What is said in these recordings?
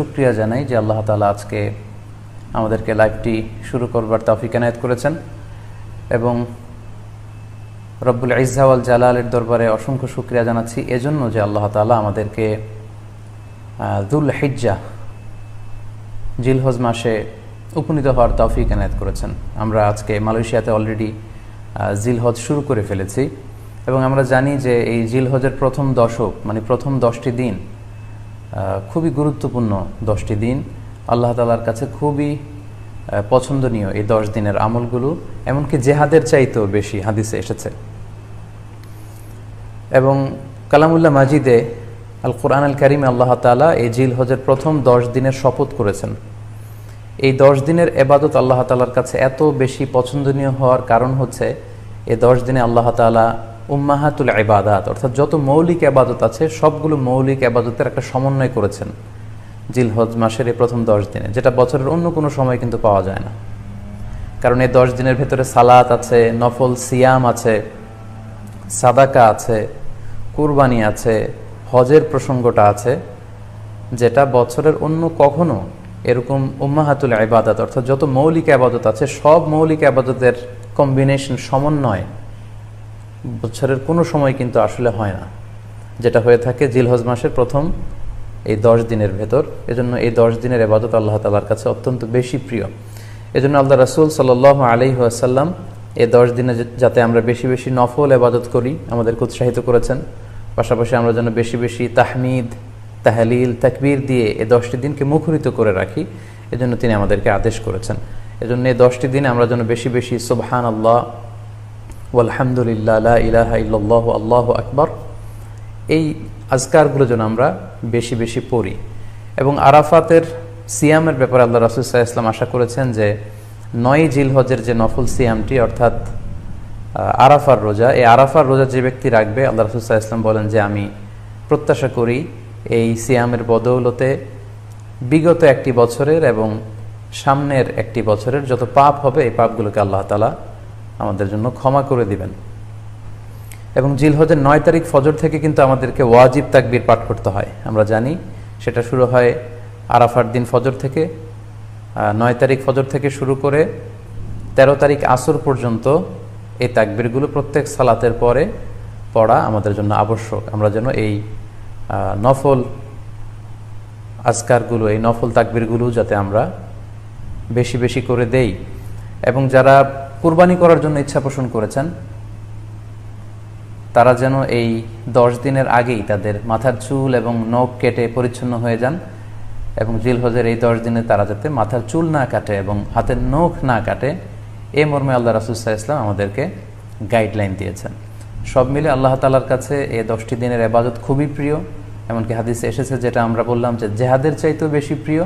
শুকরিয়া জানাই যে আল্লাহ তাআলা আজকে আমাদেরকে লাইভটি শুরু করবার তৌফিক এনায়েত করেছেন এবং রব্বুল ইজ্জা ওয়াল জালালের দরবারে অসংখ্য শুকরিয়া জানাচ্ছি এজন্য যে আল্লাহ তাআলা আমাদেরকে যুল হিজ্জাহ জিলহজ মাসে উপনীত হওয়ার তৌফিক এনায়েত করেছেন। আমরা আজকে মালয়েশিয়াতে অলরেডি জিলহজ শুরু করে ফেলেছি এবং আমরা জানি যে এই জিলহজের প্রথম দশক মানে প্রথম 10টি দিন খুবই গুরুত্বপূর্ণ 10টি দিন, আল্লাহ তাআলার কাছে খুবই পছন্দনীয় এই 10 দিনের আমলগুলো, এমনকি জেহাদের চাইতেও বেশি হাদিসে এসেছে। এবং কালামুল্লাহ মাজিদে আল কোরআন আল কারিমে আল্লাহ তাআলা এই জিলহজের প্রথম 10 দিনের শপথ করেছেন। এই 10 দিনের এবাদত আল্লাহ তাআলার কাছে এত বেশি পছন্দনীয় হওয়ার কারণ হচ্ছে এই 10 দিনে আল্লাহ তাআলা উম্মাহাতুল ইবাদাত অর্থাৎ যত মৌলিক ইবাদত আছে সবগুলো মৌলিক ইবাদতের একটা সমন্বয় করেছেন জিলহজ মাসের এই প্রথম 10 দিনে, যেটা বছরের অন্য কোনো সময় কিন্তু পাওয়া যায় না। কারণ এই 10 দিনের ভেতরে সালাত আছে, নফল সিয়াম আছে, সাদাকা আছে, কুরবানি আছে, হজের প্রসঙ্গটা আছে, যেটা বছরের অন্য কখনো এরকম উম্মাহাতুল ইবাদাত অর্থাৎ যত মৌলিক ইবাদত আছে সব মৌলিক ইবাদতের কম্বিনেশন সমন্বয় বছরের কোনো সময় কিন্তু আসলে হয় না, যেটা হয়ে থাকে জিলহজ মাসের প্রথম এই 10 দিনের ভেতর। এজন্য এই 10 দিনের ইবাদত আল্লাহ তাআলার কাছে অত্যন্ত বেশি প্রিয়। এজন্য আল্লাহ রাসূল সাল্লাল্লাহু আলাইহি ওয়াসাল্লাম এই 10 দিনে যাতে আমরা বেশি বেশি নফল ইবাদত করি আমাদেরকে উৎসাহিত করেছেন। পাশাপাশি আমরা যেন বেশি বেশি তাহমিদ, তাহলিল, তাকবীর দিয়ে এই 10টি দিনকে মুখরিত করে রাখি, এজন্য তিনি আমাদেরকে আদেশ করেছেন। এজন্য এই 10টি দিনে আমরা যেন বেশি বেশি সুবহানাল্লাহ ওয়ালহামদুলিল্লাহ লা ইলাহা ইল্লাল্লাহু আল্লাহু আকবার এই আজকারগুলো যেন আমরা বেশি বেশি পড়ি। এবং আরাফাতের সিয়ামের ব্যাপারে আল্লাহ রাসূল সাল্লাল্লাহু আলাইহি ওয়াসাল্লাম আশা করেছেন যে 9 জিলহজের যে নফল সিয়ামটি অর্থাৎ আরাফার রোজা, এই আরাফার রোজা যে ব্যক্তি রাখবে আল্লাহ রাসূল সাল্লাল্লাহু আলাইহি ওয়াসাল্লাম বলেন যে আমি প্রত্যাশা করি এই সিয়ামের বদৌলতে বিগত একটি বছরের এবং সামনের একটি বছরের যত পাপ হবে এই পাপগুলোকে আল্লাহ তাআলা আমাদের জন্য ক্ষমা করে দিবেন। এবং জিলহজের 9 তারিখ ফজর থেকে কিন্তু আমাদেরকে ওয়াজিব তাকবীর পাঠ করতে হয়। আমরা জানি সেটা শুরু হয় আরাফার দিন ফজর থেকে, 9 তারিখ ফজর থেকে শুরু করে 13 তারিখ আসর পর্যন্ত এই তাকবীরগুলো প্রত্যেক সালাতের পরে পড়া আমাদের জন্য আবশ্যক। আমরা যেন এই নফল আজকারগুলো, এই নফল তাকবীরগুলো যাতে আমরা বেশি বেশি করে দেই। এবং যারা কুরবানি করার জন্য ইচ্ছা পোষণ করেছেন তারা যেন এই 10 দিনের আগেই তাদের মাথার চুল এবং নখ কেটে পরিচ্ছন্ন হয়ে যান এবং জিলহজের এই 10 দিনে তারা যাতে মাথার চুল না কাটে এবং হাতের নখ না কাটে, এই মর্মে আল্লাহ রাসূল সাল্লাল্লাহু আলাইহি ওয়াসাল্লাম আমাদেরকে গাইডলাইন দিয়েছেন। সব মিলে আল্লাহ তাআলার কাছে এই 10টি দিনের ইবাদত খুবই প্রিয়, এমনকি হাদিসে এসেছে যেটা আমরা বললাম যে জেহাদের চাইতেও বেশি প্রিয়।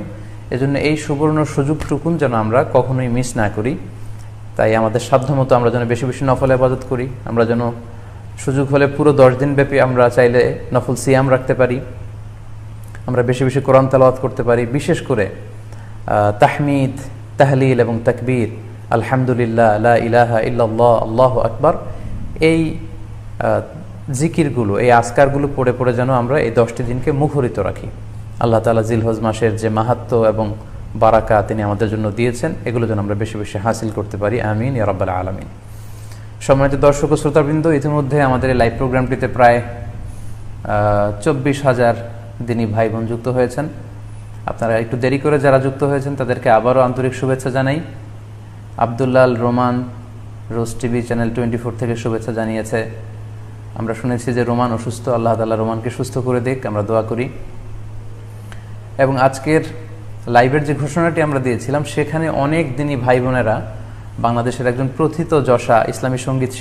এজন্য এই সুবর্ণ সুযোগটুকুন যেন আমরা কখনোই মিস না করি। তাই আমাদের সাধ্যমতো আমরা যেন বেশি বেশি নফল ইবাদত করি। আমরা যেন সুযোগ হলে পুরো 10 দিন ব্যাপী আমরা চাইলে নফল সিয়াম রাখতে পারি, আমরা বেশি বেশি কোরআন তেলাওয়াত করতে পারি, বিশেষ করে তাহমিদ, তাহলিল এবং তাকবীর, আলহামদুলিল্লাহ লা ইলাহা ইল্লাল্লাহ আল্লাহু আকবার এই জিকিরগুলো, এই আজকারগুলো পড়ে পড়ে যেন আমরা এই 10টি দিনকে মুখরিত রাখি। আল্লাহ তাআলা জিলহজ মাসের যে মাহাত্ম্য এবং বারাকা তিনি আমাদের জন্য দিয়েছেন এগুলো যেন আমরা বেশি বেশি হাসিল করতে পারি, আমিন ইয়া রাব্বাল আলামিন। সম্মানিত দর্শক ও শ্রোতাবৃন্দ, ইতিমধ্যে আমাদের এই লাইভ প্রোগ্রামটিতে প্রায় 24,000 দিনী ভাই বোন যুক্ত হয়েছেন। আপনারা একটু দেরি করে যারা যুক্ত হয়েছেন তাদেরকে আবারও আন্তরিক শুভেচ্ছা জানাই। আব্দুল্লাহ রোমান রোজ টিভি চ্যানেল 24 থেকে শুভেচ্ছা জানিয়েছে। আমরা শুনেছি যে রোমান অসুস্থ, আল্লাহ তাআলা রোমানকে সুস্থ করে দিক, আমরা দোয়া করি। এবং আজকের লাইভের যে ঘোষণাটি আমরা দিয়েছিলাম সেখানে অনেক দিনী ভাই বোনেরা, বাংলাদেশের একজন প্রথিত যশা ইসলামী সঙ্গীত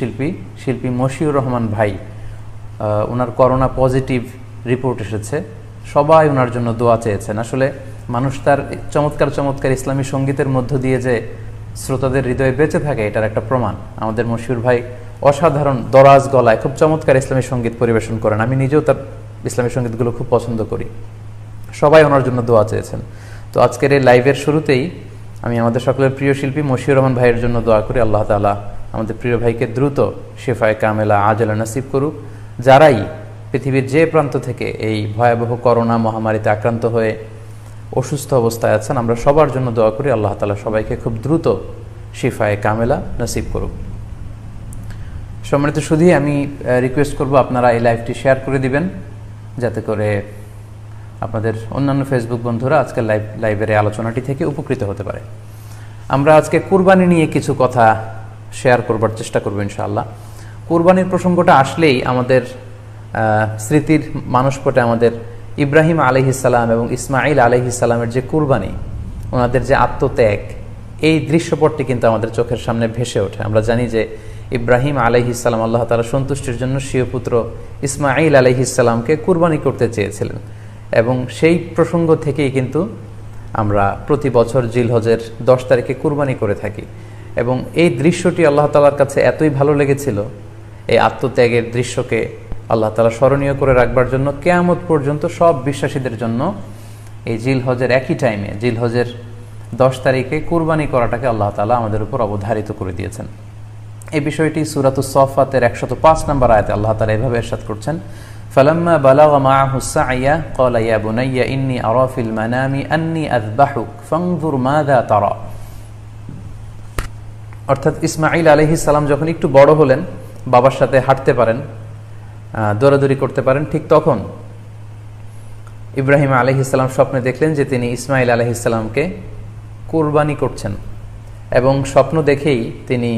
শিল্পী মশিউর রহমান ভাই, ওনার করোনা পজিটিভ রিপোর্ট এসেছে, সবাই ওনার জন্য দোয়া চেয়েছেন। আসলে মানুষ তার চমৎকার চমৎকার ইসলামী সঙ্গীতের মধ্য দিয়ে যে শ্রোতাদের হৃদয়ে বেঁচে থাকে এটার একটা প্রমাণ। আমাদের মশিউর ভাই অসাধারণ দরাজ গলায় খুব চমৎকার ইসলামী সঙ্গীত পরিবেশন করেন। আমি নিজেও তার ইসলামী সঙ্গীতগুলো খুব পছন্দ করি। সবাই ওনার জন্য দোয়া চেয়েছেন। তো আজকের এই লাইভের শুরুতেই আমি আমাদের সকলের প্রিয় শিল্পী মশিউর রহমান ভাইয়ের জন্য দোয়া করি আল্লাহ তাআলা আমাদের প্রিয় ভাইকে দ্রুত শিফায়ে কামেলা আজলা নসিব করুক। যারাই পৃথিবীর যে প্রান্ত থেকে এই ভয়াবহ করোনা মহামারীতে আক্রান্ত হয়ে অসুস্থ অবস্থায় আছেন, আমরা সবার জন্য দোয়া করি আল্লাহ তাআলা সবাইকে খুব দ্রুত শিফায়ে কামেলা নসিব করুক। সম্মানিত শুধু আমি রিকোয়েস্ট করব আপনারা এই লাইভটি শেয়ার করে দিবেন, যাতে করে আপনাদের অন্যান্য ফেসবুক বন্ধুরা আজকের লাইভের এই আলোচনাটি থেকে উপকৃত হতে পারে। আমরা আজকে কুরবানি নিয়ে কিছু কথা শেয়ার করবার চেষ্টা করব ইনশাআল্লাহ। কুরবানির প্রসঙ্গটা আসলেই আমাদের স্মৃতির মানসপটে আমাদের ইব্রাহিম আলাইহিসসালাম এবং ইসমাঈল আলাইহিসসালামের যে কুরবানি, ওনাদের যে আত্মত্যাগ, এই দৃশ্যপটটি কিন্তু আমাদের চোখের সামনে ভেসে ওঠে। আমরা জানি যে ইব্রাহিম আলাইহিসসালাম আল্লাহ তাআলা সন্তুষ্টির জন্য স্বীয় পুত্র ইসমাঈল আলাইহিসসালামকে কুরবানি করতে চেয়েছিলেন, এবং সেই প্রসঙ্গ থেকেই কিন্তু আমরা প্রতি বছর জিলহজের 10 তারিখে কুরবানি করে থাকি। এবং এই দৃশ্যটি আল্লাহ তাআলার কাছে এতই ভালো লেগেছিল, এই আত্মত্যাগের দৃশ্যকে আল্লাহ তাআলা স্মরণীয় করে রাখবার জন্য কিয়ামত পর্যন্ত সব বিশ্বাসীদের জন্য এই জিলহজের একই টাইমে জিলহজের 10 তারিখে কুরবানি করাটাকে আল্লাহ তাআলা আমাদের উপর অবধারিত করে দিয়েছেন। এই বিষয়টি সূরাতুস সাফফাতের 105 নম্বর আয়াতে আল্লাহ তাআলা এভাবে ইরশাদ করছেন, ফালাম্মা বালাগা মাআহু সা'য়া ক্বালা ইয়া বুনাইয়া ইন্নী আরা ফিল মানামি আন্নী আযবাহুক ফানজুর মাযা তারা। অর্থাৎ ইসমাঈল আলাইহিস সালাম যখন একটু বড় হলেন, বাবার সাথে হাঁটতে পারেন, দৌড়াদৌড়ি করতে পারেন, ঠিক তখন ইব্রাহিম আলাইহিস সালাম স্বপ্নে দেখলেন যে তিনি ইসমাঈল আলাইহিস সালামকে কুরবানি করছেন, এবং স্বপ্ন দেখেই তিনি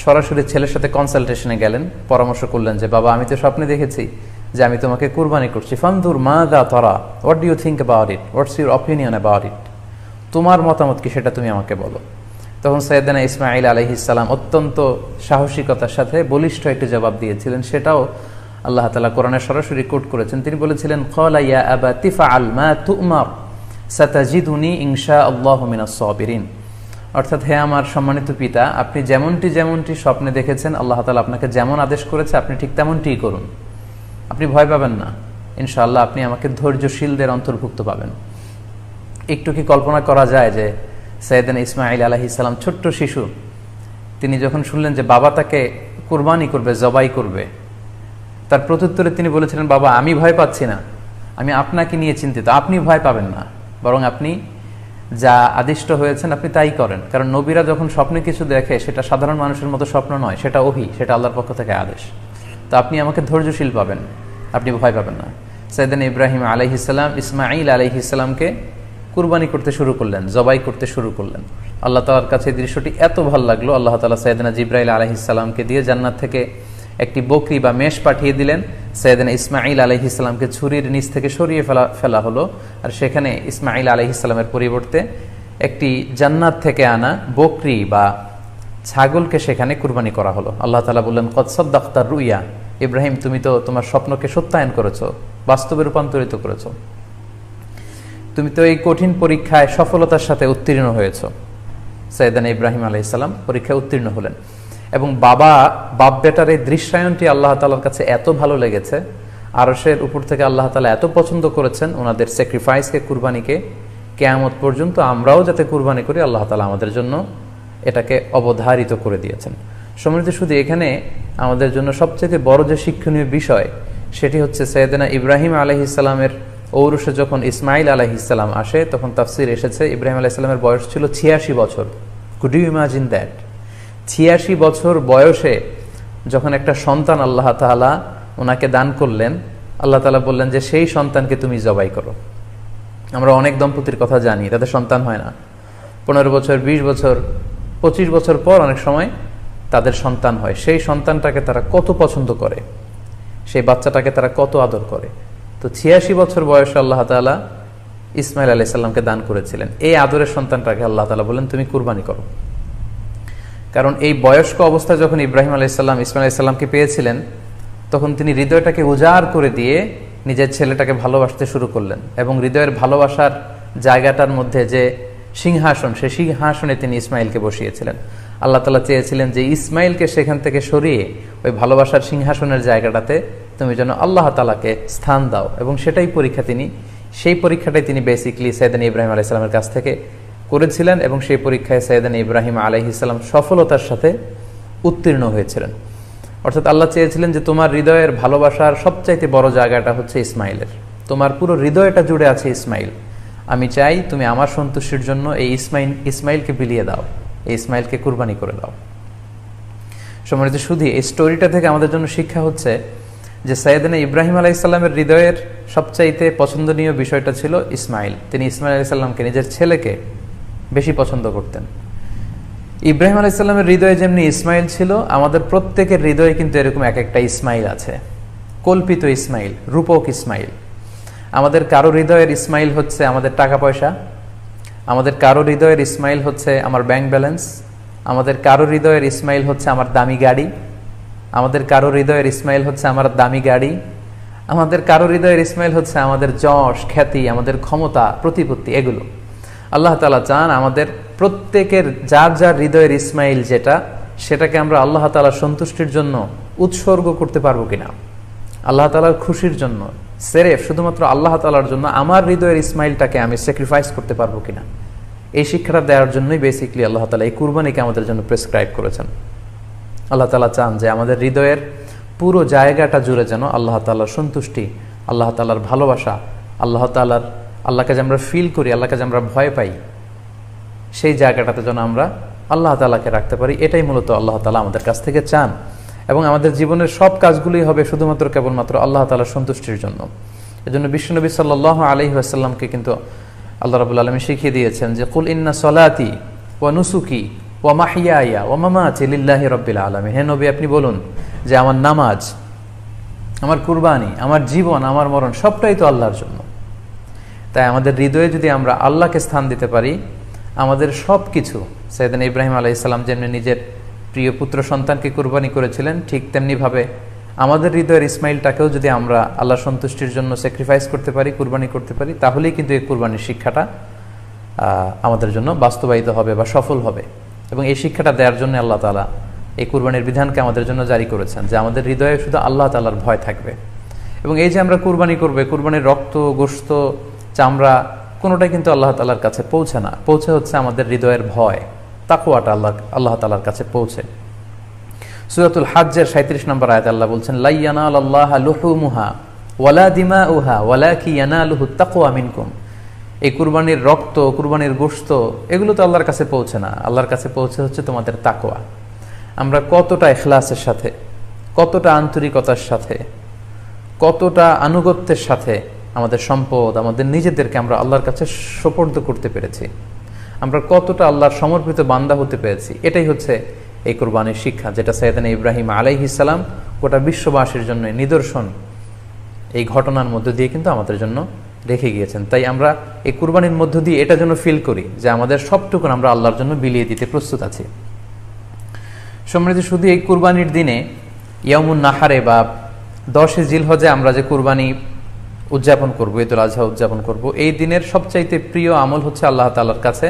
সরাসরি ছেলের সাথে কনসালটেশনে গেলেন, পরামর্শ করলেন যে বাবা, আমি তো স্বপ্নে দেখেছি যে আমি তোমাকে কুরবানি করছি, ফানজুর মাযা তারা, what do you think about it, what's your opinion about it, তোমার মতামত কি সেটা তুমি আমাকে বলো। তখন সাইয়েদনা ইসমাঈল আলাইহিস সালাম অত্যন্ত সাহসিকতার সাথে বলিষ্ঠ একটি জবাব দিয়েছিলেন, সেটাও আল্লাহ তাআলা কোরআনে সরাসরি কোট করেছেন। তিনি বলেছিলেন, ক্বালা ইয়া আবাতি ফাআল মা তু'মার সাতাজিদুনি ইনশাআল্লাহু মিনাস সাবিরিন। অর্থাৎ, হে আমার সম্মানিত পিতা, আপনি যেমনটি স্বপ্নে দেখেছেন, আল্লাহ তাআলা আপনাকে যেমন আদেশ করেছে আপনি ঠিক তেমনটিই করুন, আপনি ভয় পাবেন না, ইনশাআল্লাহ আপনি আমাকে ধৈর্যশীলদের অন্তর্ভুক্ত পাবেন। একটু কি কল্পনা করা যায় যে সাইয়েদনা ইসমাঈল আলাইহিস সালাম ছোট্ট শিশু, তিনি যখন শুনলেন যে বাবা তাকে কুরবানি করবে, জবাই করবে, তার প্রত্যুত্তরে তিনি বলেছিলেন, বাবা, আমি ভয় পাচ্ছি না, আমি আপনাকে নিয়ে চিন্তিত, আপনি ভয় পাবেন না, বরং আপনি যা আদিষ্ট হয়েছেন আপনি তাই করেন। কারণ নবীরা যখন স্বপ্নে কিছু দেখে, সেটা সাধারণ মানুষের মতো স্বপ্ন নয়, সেটা ওহী, সেটা আল্লাহর পক্ষ থেকে আদেশ। তো আপনি আমাকে ধৈর্যশীল পাবেন, আপনি ভয় পাবেন না। সাইয়েদনা ইব্রাহিম আলাইহিস সালাম ইসমাঈল আলাইহিস সালামকে কুরবানি করতে শুরু করলেন, জবাই করতে শুরু করলেন। আল্লাহ তাআলার কাছে এই দৃশ্যটি এত ভালো লাগলো, আল্লাহ তাআলা সাইয়েদনা জিবরাইল আলাইহিস সালামকে দিয়ে জান্নাত থেকে একটি বকরি বা মেষ পাঠিয়ে দিলেন। সাইয়েদনা ইসমাঈল আলাইহিস সালামকে ছুরির নিচ থেকে সরিয়ে ফেলা হলো, আর সেখানে ইসমাঈল আলাইহিস সালামের পরিবর্তে একটি জান্নাত থেকে আনা বকরি বা ছাগলকে সেখানে কুরবানি করা হলো। আল্লাহ তাআলা বললেন, কদ সাদ্দাকতা রুইয়া, ইব্রাহিম, তুমি তো তোমার স্বপ্নকে সত্যায়ন করেছো, বাস্তবে রূপান্তরিত করেছো, তুমি তো এই কঠিন পরীক্ষায় সফলতার সাথে উত্তীর্ণ হয়েছ। সাইয়েদনা ইব্রাহিম আলাইহিস সালাম পরীক্ষায় উত্তীর্ণ হলেন, এবং বাপ বেটার এই দৃশ্যায়নটি আল্লাহ তাআলার কাছে এত ভালো লেগেছে, আরশের উপর থেকে আল্লাহ তাআলা এত পছন্দ করেছেন ওনাদের স্যাক্রিফাইসকে, কুরবানিকে, কিয়ামত পর্যন্ত আমরাও যাতে কুরবানি করি, আল্লাহ তাআলা আমাদের জন্য এটাকে অবধারিত করে দিয়েছেন। সম্মানিত শুধু এখানে আমাদের জন্য সবচেয়ে বড় যে শিক্ষণীয় বিষয়, সেটি হচ্ছে সাইয়েদনা ইব্রাহিম আলাইহিস সালামের ঔরসে যখন ইসমাঈল আলাইহিস সালাম আসে, তখন তাফসীর এসেছে ইব্রাহিম আলাইহিস সালামের বয়স ছিল 86 বছর। Could you imagine that? 86 বছর বয়সে যখন একটা সন্তান আল্লাহ তাআলা ওনাকে দান করলেন, আল্লাহ তাআলা বললেন যে সেই সন্তানকে তুমি জবাই করো। আমরা অনেক দম্পতির কথা জানি, তাদের সন্তান হয় না, 15 বছর, 20 বছর, 25 বছর পর অনেক সময় তাদের সন্তান হয়। সেই সন্তানটাকে তারা কত পছন্দ করে, সেই বাচ্চাটাকে তারা কত আদর করে। তো 86 বছর বয়সে আল্লাহ তাআলা ইসমাঈল আলাইহিস সালামকে দান করেছিলেন। এই আদরের সন্তানটাকে আল্লাহ তাআলা বলেন, তুমি কুরবানি করো। কারণ এই বয়স্ক অবস্থায় যখন ইব্রাহিম আলাইহিস সালাম ইসমাঈল আলাইহিস সালামকে পেয়েছিলেন, তখন তিনি হৃদয়টাকে উজাড় করে দিয়ে নিজের ছেলেটাকে ভালোবাসতে শুরু করলেন, এবং হৃদয়ের ভালোবাসার জায়গাটার মধ্যে যে সিংহাসন, সেই সিংহাসনে তিনি ইসমাঈলকে বসিয়েছিলেন। আল্লাহ তাআলা চেয়েছিলেন যে ইসমাঈলকে সেখান থেকে সরিয়ে ওই ভালোবাসার সিংহাসনের জায়গাটাতে তুমি যেন আল্লাহ তাআলাকে স্থান দাও, এবং সেই পরীক্ষাটাই তিনি বেসিক্যালি সাইয়েদনা ইব্রাহিম আলাইহিস সালামের কাছ থেকে করেছিলেন, এবং সেই পরীক্ষায় সাইয়েদনা ইব্রাহিম আলাইহিস সালাম সফলতার সাথে উত্তীর্ণ হয়েছিলেন। অর্থাৎ আল্লাহ চেয়েছিলেন যে তোমার হৃদয়ের ভালোবাসার সবচাইতে বড় জায়গাটা হচ্ছে ইসমাঈলের, তোমার পুরো হৃদয়টা জুড়ে আছে ইসমাঈল। আমি চাই তুমি আমার সন্তুষ্টির জন্য এই ইসমাইলকে বিলিয়ে দাও, এই ইসমাইলকে কুরবানি করে দাও। সম্মানিত শুধু এই স্টোরিটা থেকে আমাদের জন্য শিক্ষা হচ্ছে যে সাইয়েদনা ইব্রাহিম আলাইহিসসালামের হৃদয়ের সবচাইতে পছন্দনীয় বিষয়টা ছিল ইসমাইল। তিনি ইসমাইল আলাইহিসসালামকে, নিজের ছেলেকে বেশি পছন্দ করতেন। ইব্রাহিম আলাইহিসসালামের হৃদয়ে যেমনি ইসমাইল ছিল, আমাদের প্রত্যেকের হৃদয়ে কিন্তু এরকম এক একটা ইসমাইল আছে, কল্পিত ইসমাইল, রূপক ইসমাইল। আমাদের কারো হৃদয়ের ইসমাইল হচ্ছে আমাদের টাকা পয়সা, আমাদের কারো হৃদয়ের ইসমাইল হচ্ছে আমার ব্যাংক ব্যালেন্স, আমাদের কারো হৃদয়ের ইসমাইল হচ্ছে আমার দামি গাড়ি, আমাদের কারো হৃদয়ের ইসমাইল হচ্ছে আমার দামি গাড়ি, আমাদের কারো হৃদয়ের ইসমাইল হচ্ছে আমাদের যশ, খ্যাতি, আমাদের ক্ষমতা, প্রতিপত্তি, এগুলো। আল্লাহ তাআলা চান আমাদের প্রত্যেকের যার যার হৃদয়ের ইসমাইল যেটা, সেটাকে আমরা আল্লাহ তাআলার সন্তুষ্টির জন্য উৎসর্গ করতে পারবো কিনা, আল্লাহ তাআলার খুশির জন্য, সেরেফ শুধুমাত্র আল্লাহ তাআলার জন্য আমার হৃদয়ের ইসমাইলটাকে আমি স্যাক্রিফাইস করতে পারবো কিনা। এই শিক্ষাটা দেওয়ার জন্যই বেসিক্যালি আল্লাহ তাআলা এই কুরবানিকে আমাদের জন্য প্রেসক্রাইব করেছেন। আল্লাহ তাআলা চান যে আমাদের হৃদয়ের পুরো জায়গাটা জুড়ে যেন আল্লাহ তাআলার সন্তুষ্টি, আল্লাহ তাআলার ভালোবাসা, আল্লাহকে যে আমরা ফিল করি, আল্লাহকে যে আমরা ভয় পাই, সেই জায়গাটাতে যেন আমরা আল্লাহ তাআলাকে রাখতে পারি। এটাই মূলত আল্লাহ তাআলা আমাদের কাছ থেকে চান। এবং আমাদের জীবনের সব কাজগুলোই হবে শুধুমাত্র কেবলমাত্র আল্লাহ তাআলার সন্তুষ্টির জন্য। এজন্য বিশ্বনবী সাল্লাল্লাহু আলাইহি ওয়াসাল্লামকে কিন্তু আল্লাহ রাব্বুল আলামিন শিখিয়ে দিয়েছেন যে কুল ইন্না সলাতি ওয়া নুসুকি ওয়া মাহইয়ায়া ওয়া মামাতি লিল্লাহি রাব্বিল আলামিন। হে নবী, আপনি বলুন যে আমার নামাজ, আমার কুরবানি, আমার জীবন, আমার মরণ সবটাই তো আল্লাহর জন্য। তাই আমাদের হৃদয়ে যদি আমরা আল্লাহকে স্থান দিতে পারি, আমাদের সব কিছু, সাইয়েদনা ইব্রাহিম আলাইহিস সালাম যেমনি নিজের প্রিয় পুত্র সন্তানকে কুরবানি করেছিলেন, ঠিক তেমনিভাবে আমাদের হৃদয়ের ইসমাইলটাকেও যদি আমরা আল্লাহ সন্তুষ্টির জন্য স্যাক্রিফাইস করতে পারি, কুরবানি করতে পারি, তাহলেই কিন্তু এই কুরবানির শিক্ষাটা আমাদের জন্য বাস্তবায়িত হবে বা সফল হবে। এবং এই শিক্ষাটা দেওয়ার জন্য আল্লাহ তাআলা এই কুরবানির বিধানকে আমাদের জন্য জারি করেছেন, যে আমাদের হৃদয়ে শুধু আল্লাহ তাআলার ভয় থাকবে। এবং এই যে আমরা কুরবানি করবে, কুরবানির রক্ত, গোশত, চামড়া কোনোটাই কিন্তু আল্লাহ তাআলার কাছে পৌঁছে না, পৌঁছে হচ্ছে আমাদের হৃদয়ের ভয়, তাকওয়াটা আল্লাহ তাআলার কাছে পৌঁছে। সূরাতুল হজ্জের 37 নম্বর আয়াতে আল্লাহ বলছেন, লা ইয়ানালাল্লাহা লুহুমুহা ওয়ালা দিমাউহা ওয়ালাকি ইয়ানালুহুত তাকওয়া মিনকুম। এই কুরবানির রক্ত, কুরবানির গোশত, এগুলো তো আল্লাহর কাছে পৌঁছে না, আল্লাহর কাছে পৌঁছে হচ্ছে তোমাদের তাকওয়া। আমরা কতটা ইখলাসের সাথে, কতটা আন্তরিকতার সাথে, কতটা আনুগত্যের সাথে আমাদের সম্পদ, আমাদের নিজেদেরকে আমরা আল্লাহর কাছে সোপর্দ করতে পেরেছি, আমরা কতটা আল্লাহর সমর্পিত বান্দা হতে পেরেছি, এটাই হচ্ছে এই কুরবানির শিক্ষা, যেটা সাইয়েদনা ইব্রাহিম আলাইহিস সালাম গোটা বিশ্ববাসীর জন্য নিদর্শন এই ঘটনার মধ্য দিয়ে কিন্তু আমাদের জন্য রেখে গিয়েছেন। তাই আমরা এই কুরবানির মধ্য দিয়ে এটা যেন ফিল করি যে আমাদের সবটুকু আমরা আল্লাহর জন্য বিলিয়ে দিতে প্রস্তুত আছি। সম্মানিত, শুধু এই কুরবানির দিনে ইয়াউমুন নাহারে বা 10 জিলহজে আমরা যে কুরবানি উদযাপন করব, ঈদুল আজহা উদযাপন করব, এই দিনের সবচাইতে প্রিয় আমল হচ্ছে আল্লাহ তাআলার কাছে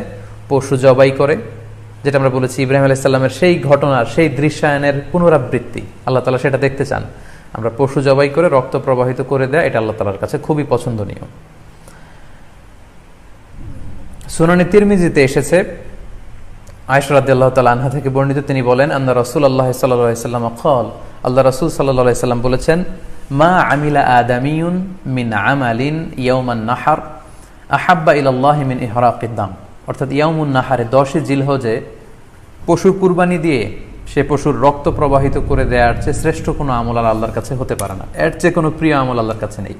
পশু জবাই করে, যেটা আমরা বলেছি ইব্রাহিম আলাইহিস সালামের সেই ঘটনার, সেই দৃশ্যায়নের পুনরাবৃত্তি। আল্লাহ তাআলা সেটা দেখতে চান, আমরা পশু জবাই করে রক্ত প্রবাহিত করে দেয়, এটা আল্লাহ তাআলার কাছে খুবই পছন্দনীয়। সুনানে তিরমিজিতে এসেছে, আয়েশা রাদিয়াল্লাহু তাআলা আনহা থেকে বর্ণিত, তিনি বলেন, আন্না রাসূলুল্লাহ সাল্লাল্লাহু আলাইহি ওয়াসাল্লাম ক্বাল, আল্লাহ রাসূল সাল্লাল্লাহু আলাইহি ওয়াসাল্লাম বলেছেন, মা আমিলা আদামিয়ুন মিন আমালিন ইয়াউমান নাহার আহাব্বা ইলাল্লাহি মিন ইহরাকিদ দাম। অর্থাৎ ইয়াউমুন নাহারে 10 জিলহজে পশু কুরবানি দিয়ে সে পশুর রক্ত প্রবাহিত করে দেওয়ার চেয়ে শ্রেষ্ঠ কোনো আমল আর আল্লাহর কাছে হতে পারে না, এর চেয়ে কোনো প্রিয় আমল আল্লাহর কাছে নেই।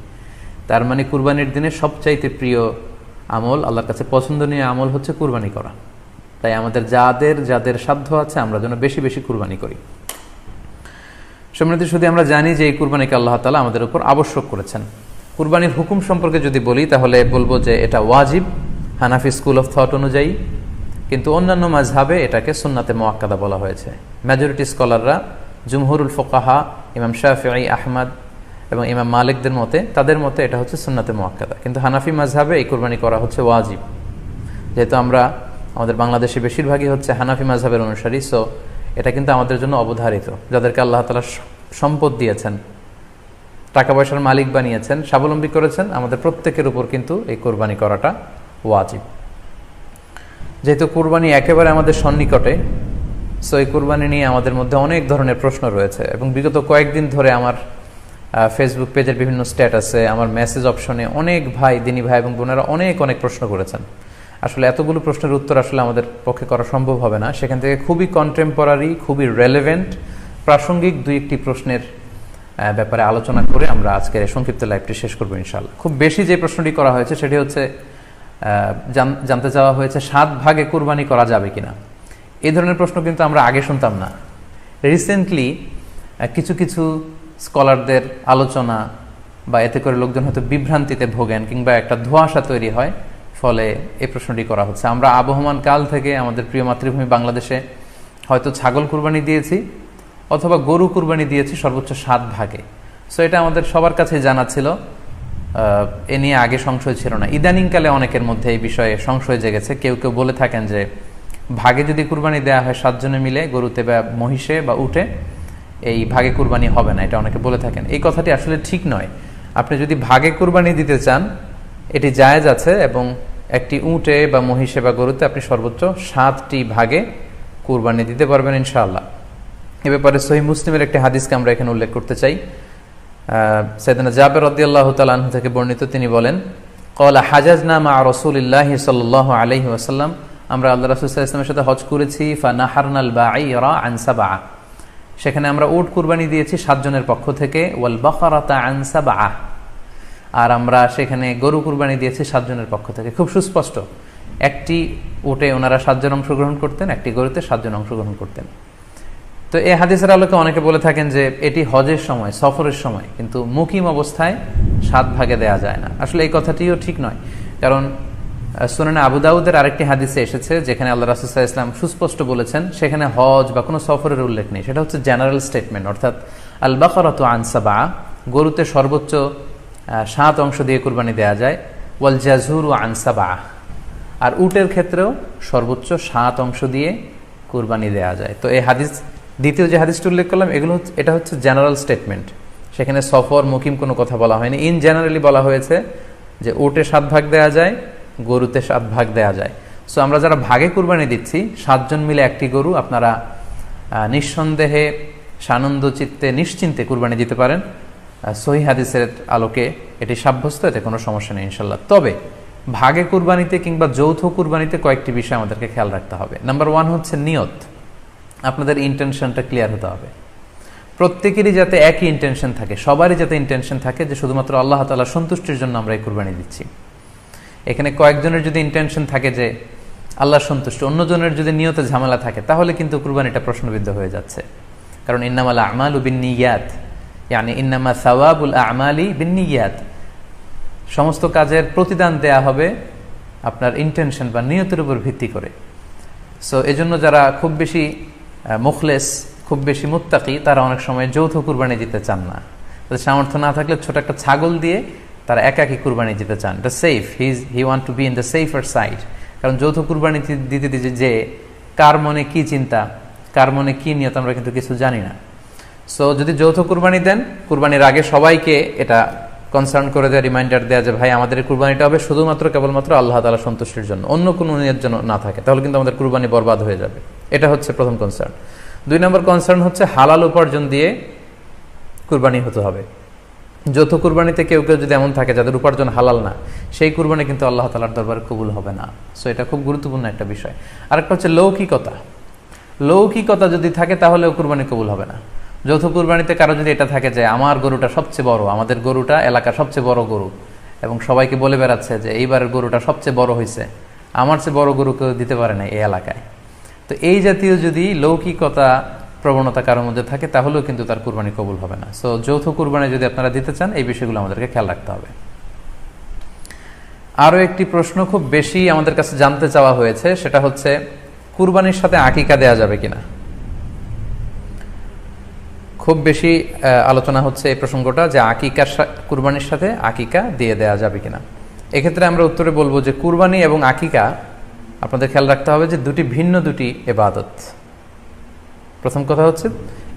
তার মানে কুরবানির দিনে সবচাইতে প্রিয় আমল, আল্লাহর কাছে পছন্দনীয় আমল হচ্ছে কুরবানি করা। তাই আমাদের যাদের সাধ্য আছে আমরা যেন বেশি বেশি কুরবানি করি। সম্মানিত, শুধু আমরা জানি যে এই কুরবানিকে আল্লাহ তাআলা আমাদের উপর আবশ্যক করেছেন। কুরবানির হুকুম সম্পর্কে যদি বলি তাহলে বলবো যে এটা ওয়াজিব হানাফি স্কুল অফ থট অনুযায়ী, কিন্তু অন্যান্য মাযহাবে এটাকে সুন্নাতে মুআক্কাদা বলা হয়েছে। মেজরিটি স্কলাররা, জুমহুরুল ফুকাহা, ইমাম শাফিঈ, আহমদ এবং ইমাম মালিকদের মতে, তাদের মতে এটা হচ্ছে সুন্নাতে মুআক্কাদা। কিন্তু হানাফি মাযহাবে এই কুরবানি করা হচ্ছে ওয়াজিব। যেহেতু আমাদের বাংলাদেশে বেশিরভাগই হচ্ছে হানাফি মাযহাবের অনুসারী, সো এটা কিন্তু আমাদের জন্য অবধারিত। যাদেরকে আল্লাহ তাআলা সম্পদ দিয়েছেন, টাকা পয়সার মালিক বানিয়েছেন, স্বাবলম্বী করেছেন, আমাদের প্রত্যেকের উপর কিন্তু এই কুরবানি করাটা ওয়াজিব। যেহেতু কুরবানি একেবারে আমাদের সন্নিকটে, সো এই কুরবানি নিয়ে আমাদের মধ্যে অনেক ধরনের প্রশ্ন রয়েছে এবং বিগত কয়েকদিন ধরে আমার ফেসবুক পেজের বিভিন্ন স্ট্যাটাসে, আমার মেসেজ অপশনে অনেক ভাই, দিনী ভাই এবং বোনেরা অনেক অনেক প্রশ্ন করেছেন। আসলে এতগুলো প্রশ্নের উত্তর আসলে আমাদের পক্ষে করা সম্ভব হবে না। সেখান থেকে খুবই কন্টেম্পোরারি, খুবই রেলেভেন্ট, প্রাসঙ্গিক দুই একটি প্রশ্নের ব্যাপারে আলোচনা করে আমরা আজকের এই সংক্ষিপ্ত লাইভটি শেষ করবো ইনশাআল্লাহ। খুব বেশি যে প্রশ্নটি করা হয়েছে সেটি হচ্ছে জানতে চাওয়া হয়েছে 7 ভাগে কুরবানি করা যাবে কিনা। এই ধরনের প্রশ্ন কিন্তু আমরা আগে শুনতাম না। রিসেন্টলি কিছু কিছু স্কলারদের আলোচনা বা এতে করে লোকজন হয়তো বিভ্রান্তিতে ভোগেন কিংবা একটা ধোঁয়াশা তৈরি হয়, ফলে এই প্রশ্নটি করা হচ্ছে। আমরা আবহমান কাল থেকে আমাদের প্রিয় মাতৃভূমি বাংলাদেশে হয়তো ছাগল কুরবানি দিয়েছি অথবা গরু কুরবানি দিয়েছি সর্বোচ্চ 7 ভাগে। সো এটা আমাদের সবার কাছে জানা ছিল, এ নিয়ে আগে সংশয় ছিল না। ইদানিংকালে অনেকের মধ্যে এই বিষয়ে সংশয় জেগেছে। কেউ কেউ বলে থাকেন যে ভাগে যদি কুরবানি দেওয়া হয় 7 জনে মিলে, গরুতে বা মহিষে বা উটে, এই ভাগে কুরবানি হবে না, এটা অনেকে বলে থাকেন। এই কথাটি আসলে ঠিক নয়। আপনি যদি ভাগে কুরবানি দিতে চান এটি জায়েজ আছে, এবং একটি উটে বা মহিষে বা গরুতে আপনি সর্বোচ্চ 7টি ভাগে কুরবানি দিতে পারবেন ইনশাআল্লাহ। এ ব্যাপারে সহিহ মুসলিমের একটি হাদিসকে আমরা এখানে উল্লেখ করতে চাই। সাইয়েদনা জাবের রাদিয়াল্লাহু তাআলা আনহু থেকে বর্ণিত, তিনি বলেন, ক্বালা হাজাজনা মা রাসূলিল্লাহি সাল্লাল্লাহু আলাইহি ওয়াসাল্লাম, আমরা আল্লাহ রাসূল সাল্লাল্লাহু আলাইহি ওয়াসাল্লামের সাথে হজ করেছি। ফানাহারনাল বাঈরা আন সাবআ, সেখানে আমরা উট কুরবানি দিয়েছি 7 জনের পক্ষ থেকে। ওয়াল বাকারাতা আন সাবআ, আর আমরা সেখানে গরু কুরবানি দিয়েছি 7 জনের পক্ষ থেকে। খুব সুস্পষ্ট, একটি উটে ওনারা 7 জন অংশগ্রহণ করতেন, একটি গরুতে 7 জন অংশগ্রহণ করতেন। তো এই হাদিসের আলোকে অনেকে বলে থাকেন যে এটি হজের সময়, সফরের সময়, কিন্তু মুকিম অবস্থায় 7 ভাগে দেয়া যায় না। আসলে এই কথাটিও ঠিক নয়, কারণ সুনানে আবু দাউদের আরেকটি হাদিসে এসেছে যেখানে আল্লাহ রাসূল সাল্লাল্লাহু আলাইহি ওয়াসাল্লাম সুস্পষ্ট বলেছেন, সেখানে হজ বা কোনো সফরের উল্লেখ নেই। সেটা হচ্ছে জেনারেল স্টেটমেন্ট, অর্থাৎ আল বাকারাতু আন সাবআ, গরুতে সর্বোচ্চ 7 অংশ দিয়ে কুরবানি দেয়া যায়। ওয়াল জাযুরু আন সাবআ, আর উটের ক্ষেত্রেও সর্বোচ্চ 7 অংশ দিয়ে কুরবানি দেয়া যায়। তো এই হাদিস, দ্বিতীয় যে হাদিসটি উল্লেখ করলাম, এটা হচ্ছে জেনারেল স্টেটমেন্ট। সেখানে সফর, মুকিম কোনো কথা বলা হয়নি। ইন জেনারেলি বলা হয়েছে যে উটে 7 ভাগ দেয়া যায়, গরুতে 7 ভাগ দেয়া যায়। সো আমরা যারা ভাগে কুরবানি দিচ্ছি, 7 জন মিলে একটি গরু, আপনারা নিঃসন্দেহে সানন্দ চিত্তে নিশ্চিন্তে কুরবানি দিতে পারেন। সহিহ হাদিসের আলোকে এটি সাব্যস্ত, এতে কোনো সমস্যা নেই ইনশাল্লাহ। তবে ভাগে কুরবানিতে কিংবা যৌথ কুরবানিতে কয়েকটি বিষয় আমাদেরকে খেয়াল রাখতে হবে। নাম্বার 1 হচ্ছে নিয়ত। আপনাদের ইন্টেনশনটা ক্লিয়ার হতে হবে। প্রত্যেকেরই যাতে একই ইন্টেনশন থাকে, সবারই যাতে ইন্টেনশন থাকে যে শুধুমাত্র আল্লাহ তাআলার সন্তুষ্টির জন্য আমরা এই কুরবানি দিচ্ছি। এখানে কয়েকজনের যদি ইন্টেনশন থাকে যে আল্লাহর সন্তুষ্টি, অন্যজনের যদি নিয়তে ঝামেলা থাকে, তাহলে কিন্তু কুরবানিটা প্রশ্নবিদ্ধ হয়ে যাচ্ছে। কারণ ইন্নামাল আমালু বিন্নিয়াত, ইয়ানি ইন্নামা সাওয়াবুল আমালি বিন্নিয়াত, সমস্ত কাজের প্রতিদান দেয়া হবে আপনার ইন্টেনশন বা নিয়তের উপর ভিত্তি করে। সো এজন্য যারা খুব বেশি মুখলেস, খুব বেশি মুত্তাকি, তারা অনেক সময় যৌথ কুরবানি দিতে চান না। তাদের সামর্থ্য না থাকলে ছোট একটা ছাগল দিয়ে তারা একাকি কুরবানি দিতে চান। এটা safe, he want to be in the safer side. কারণ যৌথ কুরবানি দিতে দিতে যে কার মনে কি চিন্তা, কার মনে কি নিয়ত, আমরা কিন্তু কিছু জানি না। সো যদি যৌথ কুরবানি দেন, কুরবানির আগে সবাইকে এটা কনসার্ন করে দেওয়া, রিমাইন্ডার দেওয়া যে ভাই আমাদের কুরবানিটা হবে শুধুমাত্র কেবলমাত্র আল্লাহ তাআলা সন্তুষ্টির জন্য, অন্য কোনো নিয়তের জন্য না থাকে, তাহলে কিন্তু আমাদের কুরবানি বরবাদ হয়ে যাবে। এটা হচ্ছে প্রথম কনসার্ন। 2 নম্বর কনসার্ন হচ্ছে হালাল উপার্জন দিয়ে কুরবানি হতে হবে। যৌথ কুরবানিতে কেউ কেউ যদি এমন থাকে যাদের উপার্জন হালাল না, সেই কুরবানি কিন্তু আল্লাহ তাআলার দরবারে কবুল হবে না। সো এটা খুব গুরুত্বপূর্ণ একটা বিষয়। আরেকটা হচ্ছে লৌকিকতা। লৌকিকতা যদি থাকে তাহলেও কুরবানি কবুল হবে না। যৌথ কুরবানিতে কারো যদি এটা থাকে যে আমার গরুটা সবচেয়ে বড়, আমাদের গরুটা এলাকার সবচেয়ে বড় গরু, এবং সবাইকে বলে বেড়াচ্ছে যে এইবারের গরুটা সবচেয়ে বড় হয়েছে, আমার চেয়ে বড় গরু কেউ দিতে পারে না এই এলাকায়। তো এই জাতীয় যদি লৌকিকতা প্রবণতা কারোর মধ্যে থাকে, তাহলেও কিন্তু তার কুরবানি কবুল হবে না। সো যৌথ কুরবানি যদি আপনারা দিতে চান, এই বিষয়গুলো আমাদেরকে খেয়াল রাখতে হবে। আরও একটি প্রশ্ন খুব বেশি আমাদের কাছে জানতে চাওয়া হয়েছে, সেটা হচ্ছে কুরবানির সাথে আকিকা দেয়া যাবে কিনা। খুব বেশি আলোচনা হচ্ছে এই প্রসঙ্গটা যে আকিকার কুরবানির সাথে আকিকা দিয়ে দেয়া যাবে কিনা। এক্ষেত্রে আমরা উত্তরে বলবো যে কুরবানি এবং আকিকা আপনাদের খেয়াল রাখতে হবে যে ভিন্ন দুটি ইবাদত। প্রথম কথা হচ্ছে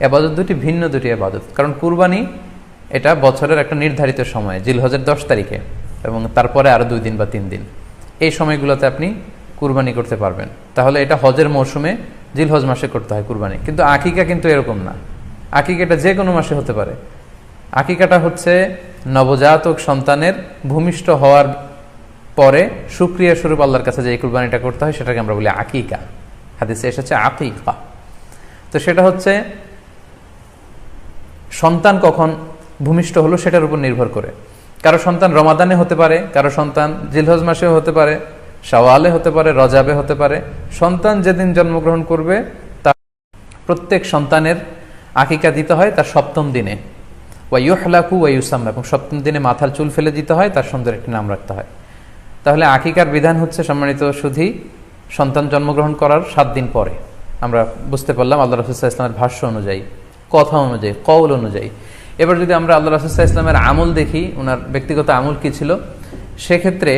ইবাদত ভিন্ন দুটি ইবাদত। কারণ কুরবানি এটা বছরের একটা নির্ধারিত সময়, জিলহজের 10 তারিখে, এবং তারপরে আরো 2 দিন বা 3 দিন, এই সময়গুলোতে আপনি কুরবানি করতে পারবেন। তাহলে এটা হজের মৌসুমে জিলহজ মাসে করতে হয় কুরবানি। কিন্তু আকিকা কিন্তু এরকম না। আকিকা এটা যে কোনো মাসে হতে পারে। আকিকাটা হচ্ছে নবজাতক সন্তানের ভূমিষ্ঠ হওয়ার পরে শুকরিয়া স্বরূপ আল্লাহর কাছে যে কুরবানিটা করতে হয় সেটাকে আমরা বলি আকিকা। হাদিসে এসেছে আকিকা। তো সেটা হচ্ছে সন্তান কখন ভূমিষ্ঠ হলো সেটার উপর নির্ভর করে। কারো সন্তান রমাদানে হতে পারে, কারো সন্তান জিলহজ মাসেও হতে পারে, শাওয়ালে হতে পারে, রজাবে হতে পারে। সন্তান যেদিন জন্মগ্রহণ করবে তার প্রত্যেক সন্তানের আকিকা দিতে হয় তার সপ্তম দিনে, ওয়াইউহলাকু ওয়াইউসাম্মা, এবং সপ্তম দিনে মাথার চুল ফেলে দিতে হয়, তার সুন্দর একটি নাম রাখতে হয়। তাহলে আকিকার বিধান হচ্ছে সম্মানিত শুধু সন্তান জন্মগ্রহণ করার 7 দিন পরে। আমরা বুঝতে পারলাম আল্লাহ রাসূল সাল্লাল্লাহু আলাইহি ওয়াসাল্লামের ভাষ্য অনুযায়ী, কথা অনুযায়ী, কওল অনুযায়ী। এবার যদি আমরা আল্লাহ রাসূল সাল্লাল্লাহু আলাইহি ওয়াসাল্লামের আমল দেখি, ওনার ব্যক্তিগত আমল কি ছিল, সেক্ষেত্রে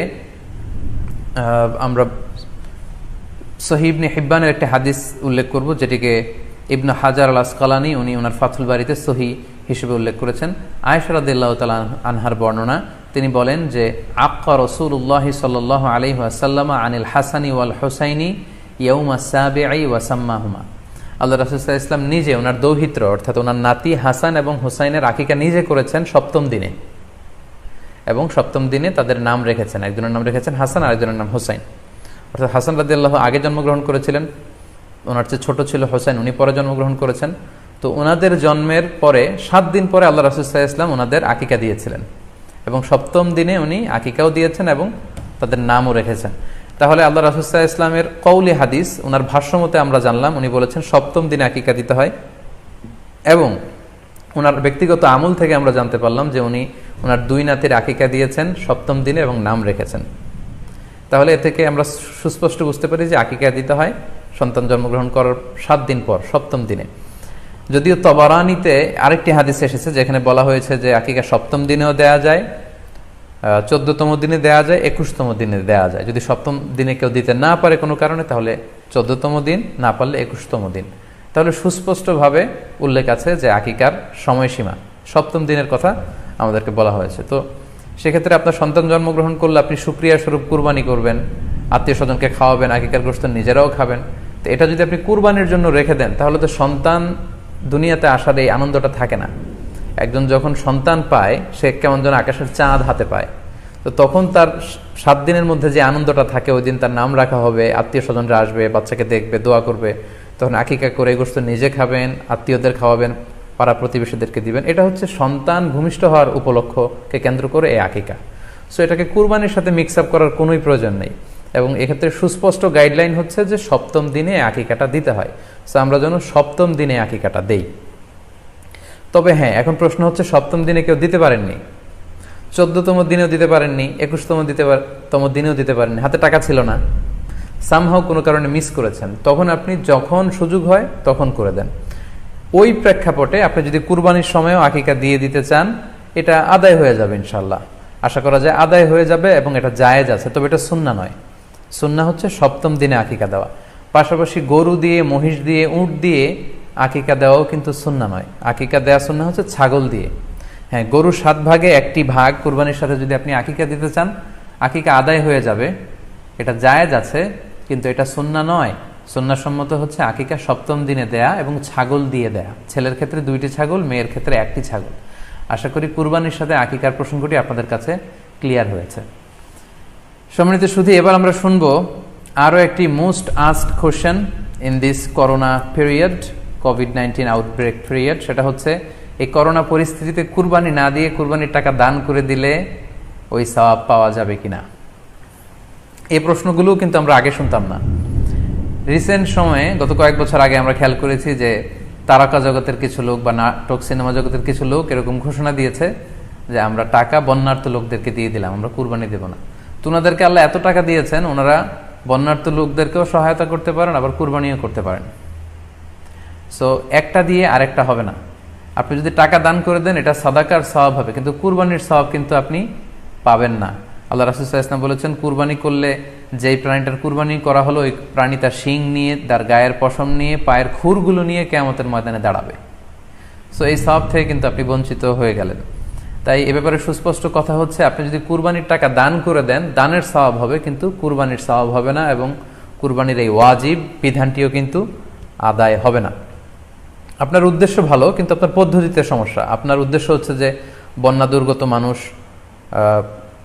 আমরা সহিহ ইবনে হিব্বানের একটি হাদিস উল্লেখ করব, যেটিকে ইবনে হাজার আল আসকালানী উনি ওনার ফাথুল বারিতে সহিহ হিসেবে উল্লেখ করেছেন। আয়েশা রাদিয়াল্লাহু তাআলা আনহার বর্ণনা, তিনি বলেন যে আক্কা রাসূলুল্লাহ সাল্লাল্লাহু আলাইহি ওয়াসাল্লাম আনিল হাসানি ওয়াল হুসাইনি ইয়াউমা সাবিঈ ওয়া সাম্মাহুমা। আল্লাহ রাসূল সাল্লাল্লাহু আলাইহি ওয়াসাল্লাম নিজে ওনার দৌহিত্র অর্থাৎ ওনার নাতি হাসান এবং হুসাইনের আকিকা নিজে করেছেন সপ্তম দিনে, এবং সপ্তম দিনে তাদের নাম রেখেছেন। একজনের নাম রেখেছেন হাসান, আরেকজনের নাম হুসাইন। অর্থাৎ হাসান রাদিয়াল্লাহু আগে জন্মগ্রহণ করেছিলেন, ওনার চেয়ে ছোট ছিল হুসাইন, উনি পরে জন্মগ্রহণ করেছেন। তো ওনাদের জন্মের পরে 7 দিন পরে আল্লাহ রাসূল সাল্লাল্লাহু আলাইহি ওয়াসাল্লাম ওনাদের আকিকা দিয়েছিলেন, এবং সপ্তম দিনে উনি আকিকাও দিয়েছেন এবং তাদের নামও রেখেছেন। তাহলে আল্লাহ রাসূল সাল্লাল্লাহু আলাইহি ওয়াসাল্লামের কওলি হাদিস, ওনার ভাষ্যমতে আমরা জানলাম উনি বলেছেন সপ্তম দিনে আকিকা দিতে হয়, এবং ওনার ব্যক্তিগত আমল থেকে আমরা জানতে পারলাম যে উনি ওনার 2 নাতির আকিকা দিয়েছেন সপ্তম দিনে এবং নাম রেখেছেন। তাহলে এ থেকে আমরা সুস্পষ্ট বুঝতে পারি যে আকিকা দিতে হয় সন্তান জন্মগ্রহণ করার 7 দিন পর, সপ্তম দিনে। যদিও তবারানিতে আরেকটি হাদিস এসেছে যেখানে বলা হয়েছে যে আকিকা সপ্তম দিনেও দেয়া যায়, 14তম দিনে দেয়া যায়, 21তম দিনে দেয়া যায়। যদি সপ্তম দিনে কেউ দিতে না পারে কোনো কারণে, তাহলে 14তম দিন, না পারলে 21তম দিন। তাহলে সুস্পষ্টভাবে উল্লেখ আছে যে আকিকার সময়সীমা সপ্তম দিনের কথা আমাদেরকে বলা হয়েছে। তো সেক্ষেত্রে আপনার সন্তান জন্মগ্রহণ করলে আপনি শুকরিয়া স্বরূপ কুরবানি করবেন, আত্মীয় স্বজনকে খাওয়াবেন, আকিকার গোশত নিজেরাও খাবেন। তো এটা যদি আপনি কুরবানির জন্য রেখে দেন তাহলে তো সন্তান দুনিয়াতে আসার এই আনন্দটা থাকে না। একজন যখন সন্তান পায় সে কেমন যেন আকাশের চাঁদ হাতে পায়। তো তখন তার 7 দিনের মধ্যে যে আনন্দটা থাকে, ওই দিন তার নাম রাখা হবে, আত্মীয় স্বজনরা আসবে, বাচ্চাকে দেখবে, দোয়া করবে, তখন আকিকা করে গোশত নিজে খাবেন, আত্মীয়দের খাওয়াবেন, পাড়া প্রতিবেশীদেরকে দিবেন। এটা হচ্ছে সন্তান ভূমিষ্ঠ হওয়ার উপলক্ষকে কেন্দ্র করে এই আকিকা। সো এটাকে কুরবানির সাথে মিক্স আপ করার কোনোই প্রয়োজন নেই, এবং এক্ষেত্রে সুস্পষ্ট গাইডলাইন হচ্ছে যে সপ্তম দিনে আকিকাটা দিতে হয়। সো আমরা যেন সপ্তম দিনে আকিকাটা দেই। তবে হ্যাঁ, এখন প্রশ্ন হচ্ছে সপ্তম দিনে কেউ দিতে পারেননি, 14তম দিনেও দিতে পারেননি, 21তম দিনেও দিতে পারেননি, হাতে টাকা ছিল না, সামহাও কোনো কারণে মিস করেছেন, তখন আপনি যখন সুযোগ হয় তখন করে দেন। ওই প্রেক্ষাপটে আপনি যদি কুরবানির সময়ও আকিকা দিয়ে দিতে চান, এটা আদায় হয়ে যাবে ইনশাল্লাহ, আশা করা যায় আদায় হয়ে যাবে, এবং এটা জায়েজ আছে। তবে এটা সুন্নাহ নয়। সুন্নাহ হচ্ছে সপ্তম দিনে আকিকা দেওয়া। পাশাপাশি গরু দিয়ে, মহিষ দিয়ে, উট দিয়ে আকিকা দেওয়াও কিন্তু সুন্নাহ নয়। আকিকা দেওয়া সুন্নাহ হচ্ছে ছাগল দিয়ে। হ্যাঁ, গরুর 7 ভাগে 1টি ভাগ কুরবানির সাথে যদি আপনি আকিকা দিতে চান, আকিকা আদায় হয়ে যাবে, এটা জায়েজ আছে, কিন্তু এটা সুন্নাহ নয়। সুন্নাহসম্মত হচ্ছে আকিকা সপ্তম দিনে দেয়া এবং ছাগল দিয়ে দেয়া। ছেলের ক্ষেত্রে 2টি ছাগল, মেয়ের ক্ষেত্রে 1টি ছাগল। আশা করি কুরবানির সাথে আকিকার প্রসঙ্গটি আপনাদের কাছে ক্লিয়ার হয়েছে। সম্মানিত শুধু এবার আমরা শুনবো আরও একটি most asked question in this corona period, COVID-19 outbreak period. সেটা হচ্ছে এই করোনা পরিস্থিতিতে কুরবানি না দিয়ে কুরবানির টাকা দান করে দিলে ওই সওয়াব পাওয়া যাবে কিনা। এই প্রশ্নগুলো কিন্তু আমরা আগে শুনতাম না। রিসেন্ট সময়ে, গত কয়েক বছর আগে আমরা খেয়াল করেছি যে তারকা জগতের কিছু লোক বা নাটক সিনেমা জগতের কিছু লোক এরকম ঘোষণা দিয়েছে যে আমরা টাকা বন্যার্ত লোকদেরকে দিয়ে দিলাম, আমরা কুরবানি দেব না। তো ওনাদেরকে আল্লাহ এত টাকা দিয়েছেন, ওনারা বন্যার্ত লোকদেরকেও সহায়তা করতে পারেন, আবার কুরবানিও করতে পারেন। সো একটা দিয়ে আরেকটা হবে না। আপনি যদি টাকা দান করে দেন এটা সাদাকার সওয়াব হবে, কিন্তু কুরবানির সওয়াব কিন্তু আপনি পাবেন না। আল্লাহ রাসূল সাল্লাল্লাহু আলাইহি ওয়াসাল্লাম বলেছেন, কুরবানি করলে যেই প্রাণীটার কুরবানি করা হলো ওই প্রাণী তার শিং নিয়ে, তার গায়ের পশম নিয়ে, পায়ের খুরগুলো নিয়ে কিয়ামতের ময়দানে দাঁড়াবে। সো এই সওয়াব থেকে কিন্তু আপনি বঞ্চিত হয়ে গেলেন। তাই এ ব্যাপারে সুস্পষ্ট কথা হচ্ছে, আপনি যদি কুরবানির টাকা দান করে দেন, দানের সওয়াব হবে, কিন্তু কুরবানির সওয়াব হবে না, এবং কুরবানির এই ওয়াজিব বিধানটিও কিন্তু আদায় হবে না। আপনার উদ্দেশ্য ভালো, কিন্তু আপনার পদ্ধতিতে সমস্যা। আপনার উদ্দেশ্য হচ্ছে যে বন্যা দুর্গত মানুষ,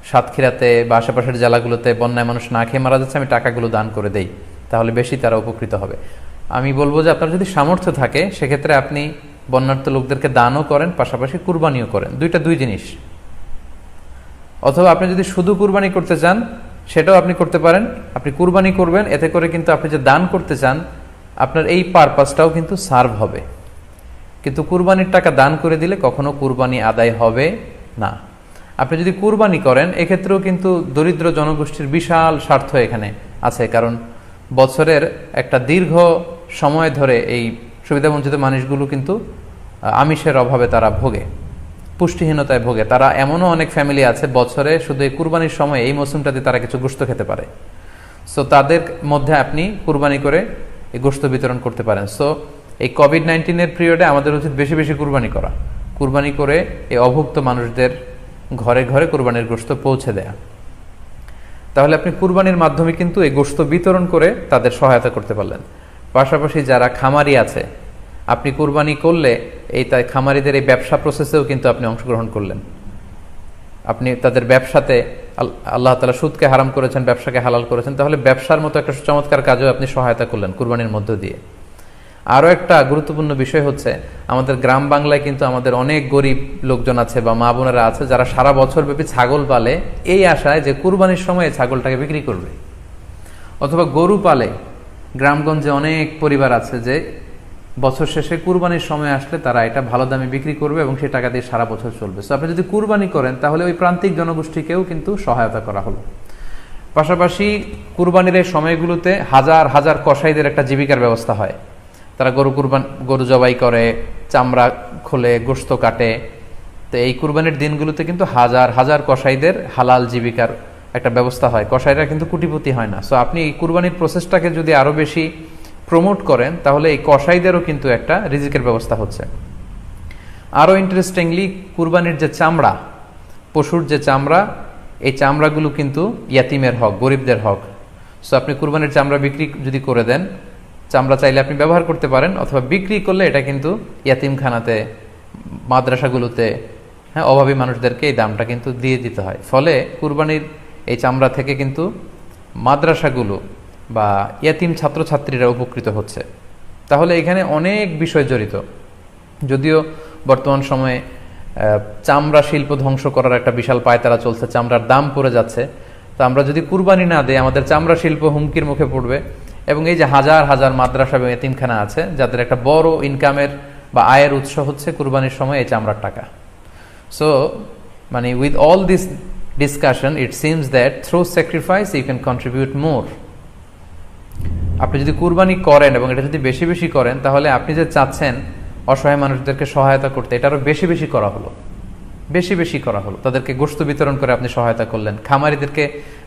সাতক্ষীরাতে বা আশেপাশের জেলাগুলোতে বন্যায় মানুষ না খেয়ে মারা যাচ্ছে, আমি টাকাগুলো দান করে দেই, তাহলে বেশি তারা উপকৃত হবে। আমি বলবো যে আপনার যদি সামর্থ্য থাকে সেক্ষেত্রে আপনি বন্যার্থ লোকদেরকে দানও করেন, পাশাপাশি কুরবানিও করেন, দুই জিনিস। অথবা আপনি যদি শুধু কুরবানি করতে চান সেটাও আপনি করতে পারেন। আপনি কুরবানি করবেন, এতে করে কিন্তু আপনি যে দান করতে চান আপনার এই পারপাসটাও কিন্তু সার্ভ হবে। কিন্তু কুরবানির টাকা দান করে দিলে কখনো কুরবানি আদায় হবে না। আপনি যদি কুরবানি করেন এক্ষেত্রেও কিন্তু দরিদ্র জনগোষ্ঠীর বিশাল স্বার্থ এখানে আছে, কারণ বছরের একটা দীর্ঘ সময় ধরে এই সুবিধাবঞ্চিত মানুষগুলো কিন্তু আমিষের অভাবে তারা ভোগে, পুষ্টিহীনতায় ভোগে। তারা এমনও অনেক ফ্যামিলি আছে বছরে শুধু এই কুরবানির সময় এই মৌসুমটাতে তারা কিছু গোশত খেতে পারে। সো তাদের মধ্যে আপনি কুরবানি করে এই গোশত বিতরণ করতে পারেন। সো এই কোভিড-19 পিরিয়ডে আমাদের উচিত বেশি বেশি কুরবানি করা, কুরবানি করে এই অভুক্ত মানুষদের ঘরে ঘরে কুরবানির গোশত পৌঁছে দেয়া। তাহলে আপনি কুরবানির মাধ্যমে কিন্তু এই গোশত বিতরণ করে তাদের সহায়তা করতে পারলেন। পাশাপাশি যারা খামারি আছে, আপনি কুরবানি করলে এই তাই খামারিদের এই ব্যবসা প্রসেসেও কিন্তু আপনি অংশগ্রহণ করলেন। আপনি তাদের ব্যবসাতে, আল্লাহ তাআলা সুদকে হারাম করেছেন, ব্যবসাকে হালাল করেছেন, তাহলে ব্যবসার মতো একটা চমৎকার কাজেও আপনি সহায়তা করলেন কুরবানির মধ্য দিয়ে। আরও একটা গুরুত্বপূর্ণ বিষয় হচ্ছে, আমাদের গ্রাম বাংলায় কিন্তু আমাদের অনেক গরিব লোকজন আছে বা মা বোনেরা আছে যারা সারা বছর ব্যাপী ছাগল পালে এই আশায় যে কুরবানির সময় ছাগলটাকে বিক্রি করবে, অথবা গরু পালে। গ্রামগঞ্জে অনেক পরিবার আছে যে বছর শেষে কুরবানির সময় আসলে তারা এটা ভালো দামে বিক্রি করবে এবং সেই টাকা দিয়ে সারা বছর চলবে। সো আপনি যদি কুরবানি করেন তাহলে ওই প্রান্তিক জনগোষ্ঠীকেও কিন্তু সহায়তা করা হলো। পাশাপাশি কুরবানির এই সময়গুলোতে হাজার হাজার কসাইদের একটা জীবিকার ব্যবস্থা হয়। তারা গরু জবাই করে, চামড়া খোলে, গোশত কাটে। তো এই কুরবানির দিনগুলোতে কিন্তু হাজার হাজার কসাইদের হালাল জীবিকার একটা ব্যবস্থা হয়। কসাইরা কিন্তু কোটিপতি হয় না। সো আপনি এই কুরবানির প্রসেসটাকে যদি আরো বেশি প্রমোট করেন তাহলে এই কসাইদেরও কিন্তু একটা রিজিকের ব্যবস্থা হচ্ছে। আরো ইন্টারেস্টিংলি, কুরবানির যে চামড়া, পশুর যে চামড়া, এই চামড়াগুলো কিন্তু ইয়াতিমের হক, গরিবদের হক। সো আপনি কুরবানির চামড়া বিক্রি যদি করে দেন, চামড়া চাইলে আপনি ব্যবহার করতে পারেন, অথবা বিক্রি করলে এটা কিন্তু ইয়াতিমখানাতে, মাদ্রাসাগুলোতে, অভাবী মানুষদেরকে এই দামটা কিন্তু দিয়ে দিতে হয়। ফলে কুরবানির এই চামড়া থেকে কিন্তু মাদ্রাসাগুলো বা ইয়াতিম ছাত্রছাত্রীরা উপকৃত হচ্ছে। তাহলে এখানে অনেক বিষয় জড়িত। যদিও বর্তমান সময়ে চামড়া শিল্প ধ্বংস করার একটা বিশাল পায়তারা চলছে, চামড়ার দাম পড়ে যাচ্ছে। তো আমরা যদি কুরবানি না দিই আমাদের চামড়া শিল্প হুমকির মুখে পড়বে। এবং এই যে হাজার হাজার মাদ্রাসা এবং এতিমখানা আছে যাদের একটা বড় ইনকামের বা আয়ের উৎস হচ্ছে কুরবানির সময় এই চামড়ার টাকা। সো মানে with all this discussion it seems that through sacrifice you can contribute more. আপনি যদি কুরবানি করেন এবং এটা যদি বেশি বেশি করেন তাহলে আপনি যে চাচ্ছেন অসহায় মানুষদেরকে সহায়তা করতে, এটা আরো বেশি বেশি করা হলো, বেশি বেশি করা হলো। তাদেরকে গোশত বিতরণ করে আপনি সহায়তা করলেন, খামারিদেরকে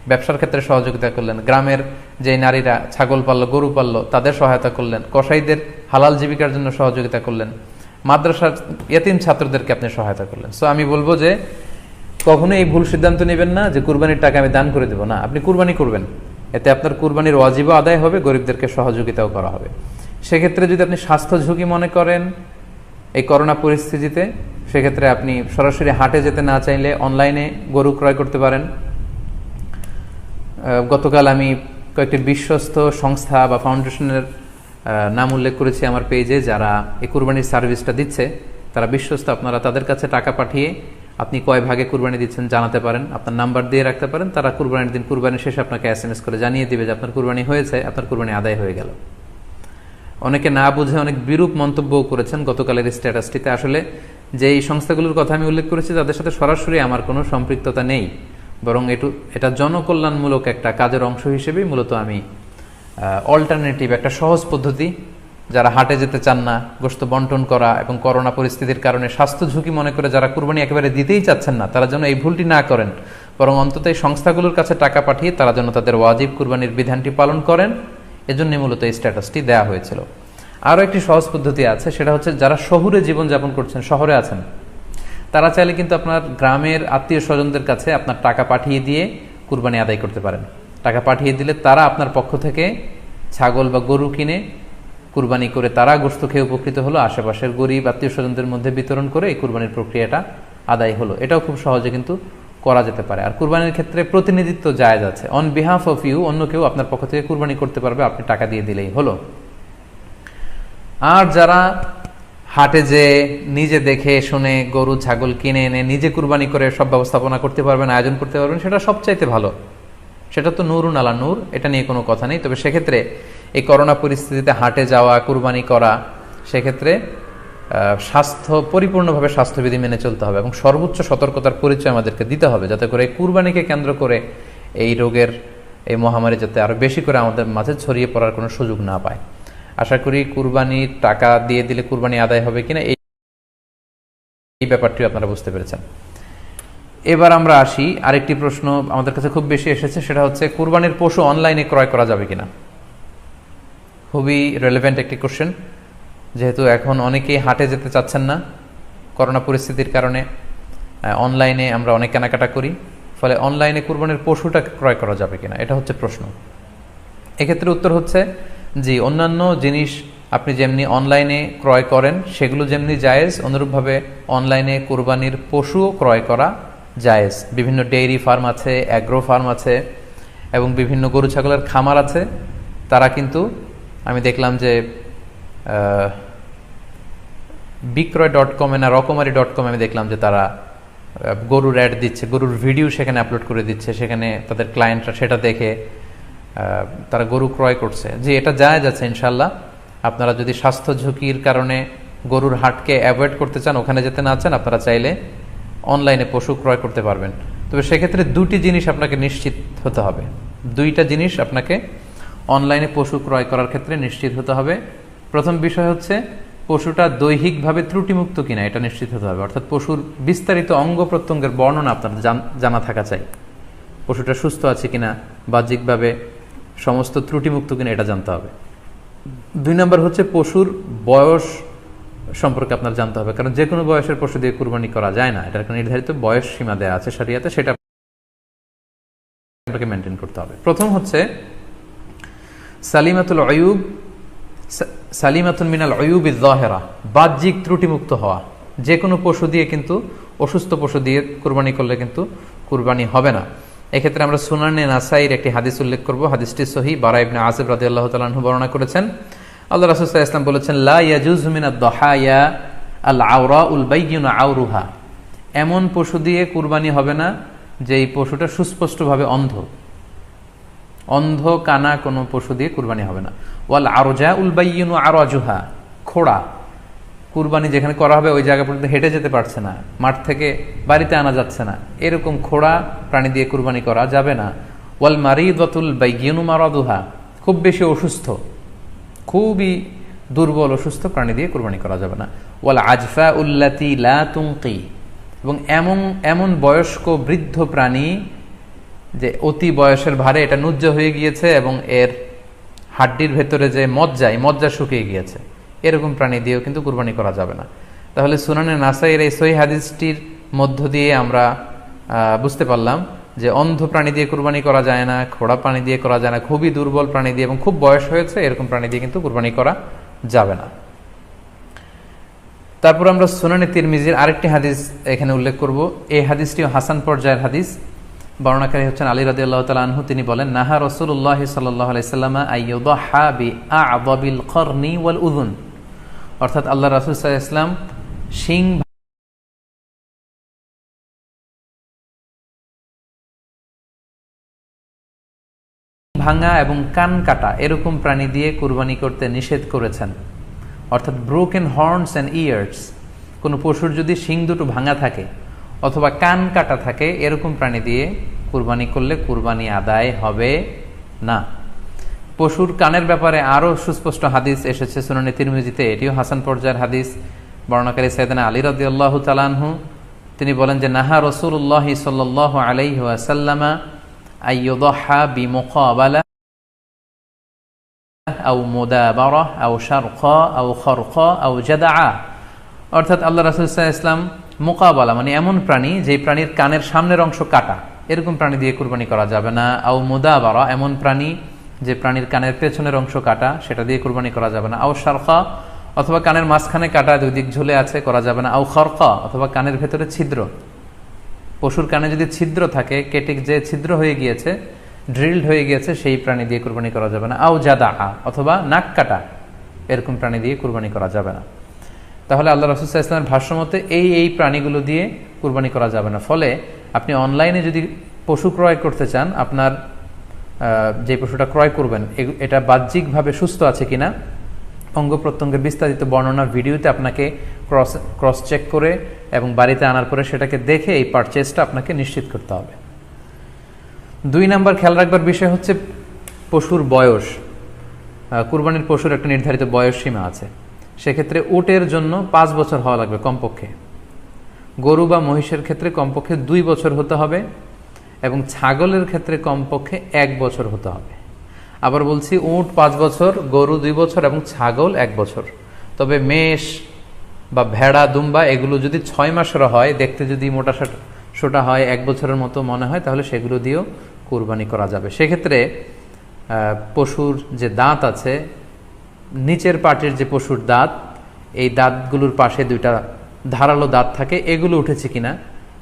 ব্যবসার ক্ষেত্রে সহযোগিতা করলেন, গ্রামের যে নারীরা ছাগল পাললো, গরু পাললো তাদের সহায়তা করলেন, কসাইদের হালাল জীবিকার জন্য সহযোগিতা করলেন, মাদ্রাসার ইয়াতিম ছাত্রদেরকে আপনি সহায়তা করলেন। সো আমি বলবো যে কখনো এই ভুল সিদ্ধান্ত নেবেন না যে কুরবানির টাকা আমি দান করে দেবো। না, আপনি কুরবানি করবেন, এতে আপনার কুরবানির ওয়াজিবও আদায় হবে, গরিবদেরকে সহযোগিতাও করা হবে। সেক্ষেত্রে যদি আপনি স্বাস্থ্য ঝুঁকি মনে করেন এই করোনা পরিস্থিতিতে, সেক্ষেত্রে আপনি সরাসরি হাটে যেতে না চাইলে অনলাইনে গরু ক্রয় করতে পারেন। গতকাল আমি কয়েকটি বিশ্বস্ত সংস্থা বা ফাউন্ডেশনের নাম উল্লেখ করেছি আমার পেজে, যারা এই কুরবানির সার্ভিসটা দিচ্ছে। তারা বিশ্বস্ত, আপনারা তাদের কাছে টাকা পাঠিয়ে আপনি কয় ভাগে কুরবানি দিচ্ছেন জানাতে পারেন, আপনার নাম্বার দিয়ে রাখতে পারেন। তারা কুরবানির দিন, কুরবানির শেষে আপনাকে SMS করে জানিয়ে দিবে যে আপনার কুরবানি হয়েছে, আপনার কুরবানি আদায় হয়ে গেল। অনেকে না বুঝে অনেক বিরূপ মন্তব্যও করেছেন গতকালের স্ট্যাটাসটিতে। আসলে যে এই সংস্থাগুলোর কথা আমি উল্লেখ করেছি তাদের সাথে সরাসরি আমার কোনো সম্পৃক্ততা নেই, বরং এটা জনকল্যাণমূলক একটা কাজের অংশ হিসেবেই মূলত আমি অল্টারনেটিভ একটা সহজ পদ্ধতি, যারা হাটে যেতে চান না, গোশত বন্টন করা এবং করোনা পরিস্থিতির কারণে স্বাস্থ্য ঝুঁকি মনে করে যারা কুরবানি একেবারে দিতেই চাচ্ছেন না, তারা যেন এই ভুলটি না করেন, বরং অন্তত এই সংস্থাগুলোর কাছে টাকা পাঠিয়ে তারা যেন তাদের ওয়াজিব কুরবানির বিধানটি পালন করেন, এজন্য মূলত এই স্ট্যাটাসটি দেওয়া হয়েছিল। আরও একটি সহজ পদ্ধতি আছে, সেটা হচ্ছে যারা শহুরে জীবনযাপন করছেন, শহরে আছেন, তারা চাইলে কিন্তু আপনার গ্রামের আত্মীয় স্বজনদের কাছে আপনার টাকা পাঠিয়ে দিয়ে কুরবানি আদায় করতে পারেন। টাকা পাঠিয়ে দিলে তারা আপনার পক্ষ থেকে ছাগল বা গরু কিনে কুরবানি করে তারা গোশত খেয়ে উপকৃত হলো, আশেপাশের গরিব আত্মীয় স্বজনদের মধ্যে বিতরণ করে এই কুরবানির প্রক্রিয়াটা আদায় হলো। এটাও খুব সহজে কিন্তু করা যেতে পারে। আর কুরবানির ক্ষেত্রে প্রতিনিধিত্ব জায়েজ আছে। অন বিহাফ অফ ইউ, অন্য কেউ আপনার পক্ষ থেকে কুরবানি করতে পারবে, আপনি টাকা দিয়ে দিলেই হলো। আর যারা হাটে যে নিজে দেখে শুনে গরু ছাগল কিনে এনে নিজে কুরবানি করে সব ব্যবস্থাপনা করতে পারবেন, আয়োজন করতে পারবেন, সেটা সবচাইতে ভালো। সেটা তো নূরুন আলা নূর, এটা নিয়ে কোনো কথা নেই। তবে সেক্ষেত্রে এই করোনা পরিস্থিতিতে হাটে যাওয়া, কুরবানি করা, সেক্ষেত্রে পরিপূর্ণভাবে স্বাস্থ্যবিধি মেনে চলতে হবে এবং সর্বোচ্চ সতর্কতার পরিচয় আমাদেরকে দিতে হবে, যাতে করে কুরবানিকে কেন্দ্র করে এই রোগের এই মহামারী যাতে আরো বেশি করে আমাদের মাঝে ছড়িয়ে পড়ার কোনো সুযোগ না পায়। আশা করি কুরবানির টাকা দিয়ে দিলে কুরবানি আদায় হবে কিনা এই ব্যাপারটি আপনারা বুঝতে পেরেছেন। এবার আমরা আসি, আরেকটি প্রশ্ন আমাদের কাছে খুব বেশি এসেছে, সেটা হচ্ছে কুরবানির পশু অনলাইনে ক্রয় করা যাবে কিনা। খুবই রেলেভেন্ট একটি কোশ্চেন, যেহেতু এখন অনেকেই হাটে যেতে চাচ্ছেন না করোনা পরিস্থিতির কারণে। অনলাইনে আমরা অনেক কেনাকাটা করি, ফলে অনলাইনে কুরবানির পশুটা ক্রয় করা যাবে কিনা, এটা হচ্ছে প্রশ্ন। এক্ষেত্রে উত্তর হচ্ছে জি, অন্যান্য জিনিস আপনি যেমনি অনলাইনে ক্রয় করেন সেগুলো যেমনি জায়েজ, অনুরূপভাবে অনলাইনে কুরবানির পশুও ক্রয় করা জায়েজ। বিভিন্ন ডেইরি ফার্ম আছে, অ্যাগ্রো ফার্ম আছে এবং বিভিন্ন গরু ছাগলের খামার আছে। তারা কিন্তু আমি দেখলাম যে বিক্রয়.com না রকমারি.com আমি দেখলাম যে তারা গরুর অ্যাড দিচ্ছে, গরুর ভিডিও সেখানে আপলোড করে দিচ্ছে, সেখানে তাদের ক্লায়েন্টরা সেটা দেখে তারা গরু ক্রয় করছে। যে এটা জায়েজ আছে ইনশাল্লাহ। আপনারা যদি স্বাস্থ্য ঝুঁকির কারণে গরুর হাটকে অ্যাভয়েড করতে চান, ওখানে যেতে না চান, আপনারা চাইলে অনলাইনে পশু ক্রয় করতে পারবেন। তবে সেক্ষেত্রে দুটি জিনিস আপনাকে নিশ্চিত হতে হবে, দুইটা জিনিস আপনাকে অনলাইনে পশু ক্রয় করার ক্ষেত্রে নিশ্চিত হতে হবে। প্রথম বিষয় হচ্ছে পশুটা দৈহিকভাবে ত্রুটিমুক্ত কিনা, এটা নিশ্চিত হতে হবে। অর্থাৎ পশুর বিস্তারিত অঙ্গ প্রত্যঙ্গের বর্ণনা আপনার জানা থাকা চাই। পশুটা সুস্থ আছে কিনা, বাহ্যিকভাবে সমস্ত ত্রুটিমুক্ত কিনা, এটা জানতে হবে। 2 নম্বর হচ্ছে পশুর বয়স সম্পর্কে আপনার জানতে হবে, কারণ যে কোনো বয়সের পশু দিয়ে কুরবানি করা যায় না, এটার একটা নির্ধারিত বয়স সীমা দেওয়া আছে শরিয়াতে, সেটা আপনাকে মেনটেন করতে হবে। প্রথম হচ্ছে সালিমাতুন মিনাল উয়ুবিজ যাহিরা, বাহ্যিক ত্রুটিমুক্ত হওয়া। যে কোনো পশু দিয়ে কিন্তু, অসুস্থ পশু দিয়ে কুরবানি করলে কিন্তু কুরবানি হবে না। এক্ষেত্রে আমরা সুনানে নাসাইর একটি হাদিস উল্লেখ করব। হাদিসটি সহিহ, বারা ইবনে আযিব রাদিয়াল্লাহু তাআলা আনহু বর্ণনা করেছেন। আল্লাহ রাসূল সাল্লাল্লাহু আলাইহি ওয়াসাল্লাম বলেছেন, লা ইয়াজুজু মিনাদ দাহায়া আল আওরাউল বাইয়িনু আওরুহা, এমন পশু দিয়ে কুরবানি হবে না যেই পশুটা সুস্পষ্টভাবে অন্ধ কানা কোনো পশু দিয়ে কুরবানি হবে না। ওয়াল আরজাউল বাইয়িনু আরাজুহা, খোড়া, কুরবানি যেখানে করা হবে ওই জায়গা পর্যন্ত হেঁটে যেতে পারছে না, মাঠ থেকে বাড়িতে আনা যাচ্ছে না, এরকম খোড়া প্রাণী দিয়ে কুরবানি করা যাবে না। ওয়াল মারিদাতুল বাইয়িনু মারাদুহা, খুব বেশি অসুস্থ, খুবই দুর্বল অসুস্থ প্রাণী দিয়ে কুরবানি করা যাবে না। ওয়াল আজফা উল্লাতি লা তুনকি, এবং এমন বয়স্ক বৃদ্ধ প্রাণী যে অতি বয়সের ভারে এটা নুজ্জ হয়ে গিয়েছে এবং এর হাড্ডির ভেতরে যে মজ্জা শুকিয়ে গিয়েছে, এরকম প্রাণী দিয়েও কিন্তু কুরবানি করা যাবে না। তাহলে সুনানে নাসাইয়ের এই সহিহ হাদিসটির মধ্য দিয়ে আমরা বুঝতে পারলাম যে অন্ধ প্রাণী দিয়ে কুরবানি করা যায় না, খোড়া প্রাণী দিয়ে করা যায় না, খুবই দুর্বল প্রাণী দিয়ে এবং খুব বয়স হয়েছে এরকম প্রাণী দিয়ে কিন্তু কুরবানি করা যাবে না। তারপর আমরা সুনানে তিরমিজির আরেকটি হাদিস এখানে উল্লেখ করব। এই হাদিসটিও হাসান পর্যায়ের হাদিস। বর্ণনাকারী হচ্ছেন আলী রাদিয়াল্লাহু তাআলা আনহু। তিনি বলেন, নাহা রাসূলুল্লাহ সাল্লাল্লাহু আলাইহি ওয়াসাল্লাম আইয়ুদহা বিআ'যাবিল করনি ওয়াল উযুন, অর্থাৎ আল্লাহ রাসূল সাল্লাল্লাহু আলাইহি ওয়াসাল্লাম শিং ভাঙা এবং কান কাটা এরকম প্রাণী দিয়ে কুরবানি করতে নিষেধ করেছেন। অর্থাৎ ব্রোকেন হর্নস অ্যান্ড ইয়ার্স, কোনো পশুর যদি শিং দুটো ভাঙা থাকে অথবা কান কাটা থাকে, এরকম প্রাণী দিয়ে কুরবানি করলে কুরবানি আদায় হবে না। পশুর কানের ব্যাপারে আরো সুস্পষ্ট হাদিস এসেছে সুনানে তিরমিজিতে, এটিও হাসান পর্যায়ের হাদিস। বর্ণনাকারী সাইয়েদনা আলী রাদিয়াল্লাহু তাআলা আনহু, তিনি বলেন যে নাহা রাসূলুল্লাহ সাল্লাল্লাহু আলাইহি ওয়াসাল্লাম আইয়ুদহা বিমুকাবালা আও মুদাবারা আও শারকা আও খরকা আও জাদআ, অর্থাৎ আল্লাহ রাসূল সাল্লাল্লাহু আলাইহি ওয়াসাল্লাম মুকাবালা মানে এমন প্রাণী যে প্রাণীর কানের সামনের অংশ কাটা, এরকম প্রাণী দিয়ে কুরবানি করা যাবে না। আও মুদাবারা, এমন প্রাণী যে প্রাণীর কানের পেছনের অংশ কাটা, সেটা দিয়ে কুরবানি করা যাবে না। আও শারকা, অথবা কানের মাঝখানে কাটা, দুই দিক ঝুলে আছে, করা যাবে না। আও খরকা, অথবা কানের ভেতরে ছিদ্র, পশুর কানে যদি ছিদ্র থাকে, কেটে যে ছিদ্র হয়ে গিয়েছে, ড্রিলড হয়ে গিয়েছে, সেই প্রাণী দিয়ে কুরবানি করা যাবে না। আও জাদাআ, অথবা নাক কাটা, এরকম প্রাণী দিয়ে কুরবানি করা যাবে না। তাহলে আল্লাহ রাসূল সাল্লাল্লাহু আলাইহি ওয়াসাল্লামের ভাষ্য মতে এই প্রাণীগুলো দিয়ে কুরবানি করা যাবে না। ফলে আপনি অনলাইনে যদি পশু ক্রয় করতে চান, আপনার যে পশুটা ক্রয় করবেন এটা বাহ্যিকভাবে সুস্থ আছে কিনা, অঙ্গ প্রত্যঙ্গের বিস্তারিত বর্ণনার ভিডিওতে আপনাকে ক্রস চেক করে এবং বাড়িতে আনার পরে সেটাকে দেখে এই পারচেজটা আপনাকে নিশ্চিত করতে হবে। 2 নাম্বার খেয়াল রাখবার বিষয় হচ্ছে পশুর বয়স। কুরবানির পশুর একটা নির্ধারিত বয়স সীমা আছে। সেক্ষেত্রে উটের জন্য 5 বছর হওয়া লাগবে কমপক্ষে, গরু বা মহিষের ক্ষেত্রে কমপক্ষে 2 বছর হতে হবে, এবং ছাগলের ক্ষেত্রে কমপক্ষে 1 বছর হতে হবে। আবার বলছি, উট 5 বছর, গরু 2 বছর এবং ছাগল 1 বছর। তবে মেষ বা ভেড়া, দুম্বা এগুলো যদি 6 মাসের হয়, দেখতে যদি মোটা সোটা হয়, 1 বছরের মতো মনে হয়, তাহলে সেগুলো দিয়েও কুরবানি করা যাবে। সেক্ষেত্রে পশুর যে দাঁত আছে, নিচের পাটির যে পশুর দাঁত, এই দাঁতগুলোর পাশে 2টা ধারালো দাঁত থাকে, এগুলো উঠেছে কিনা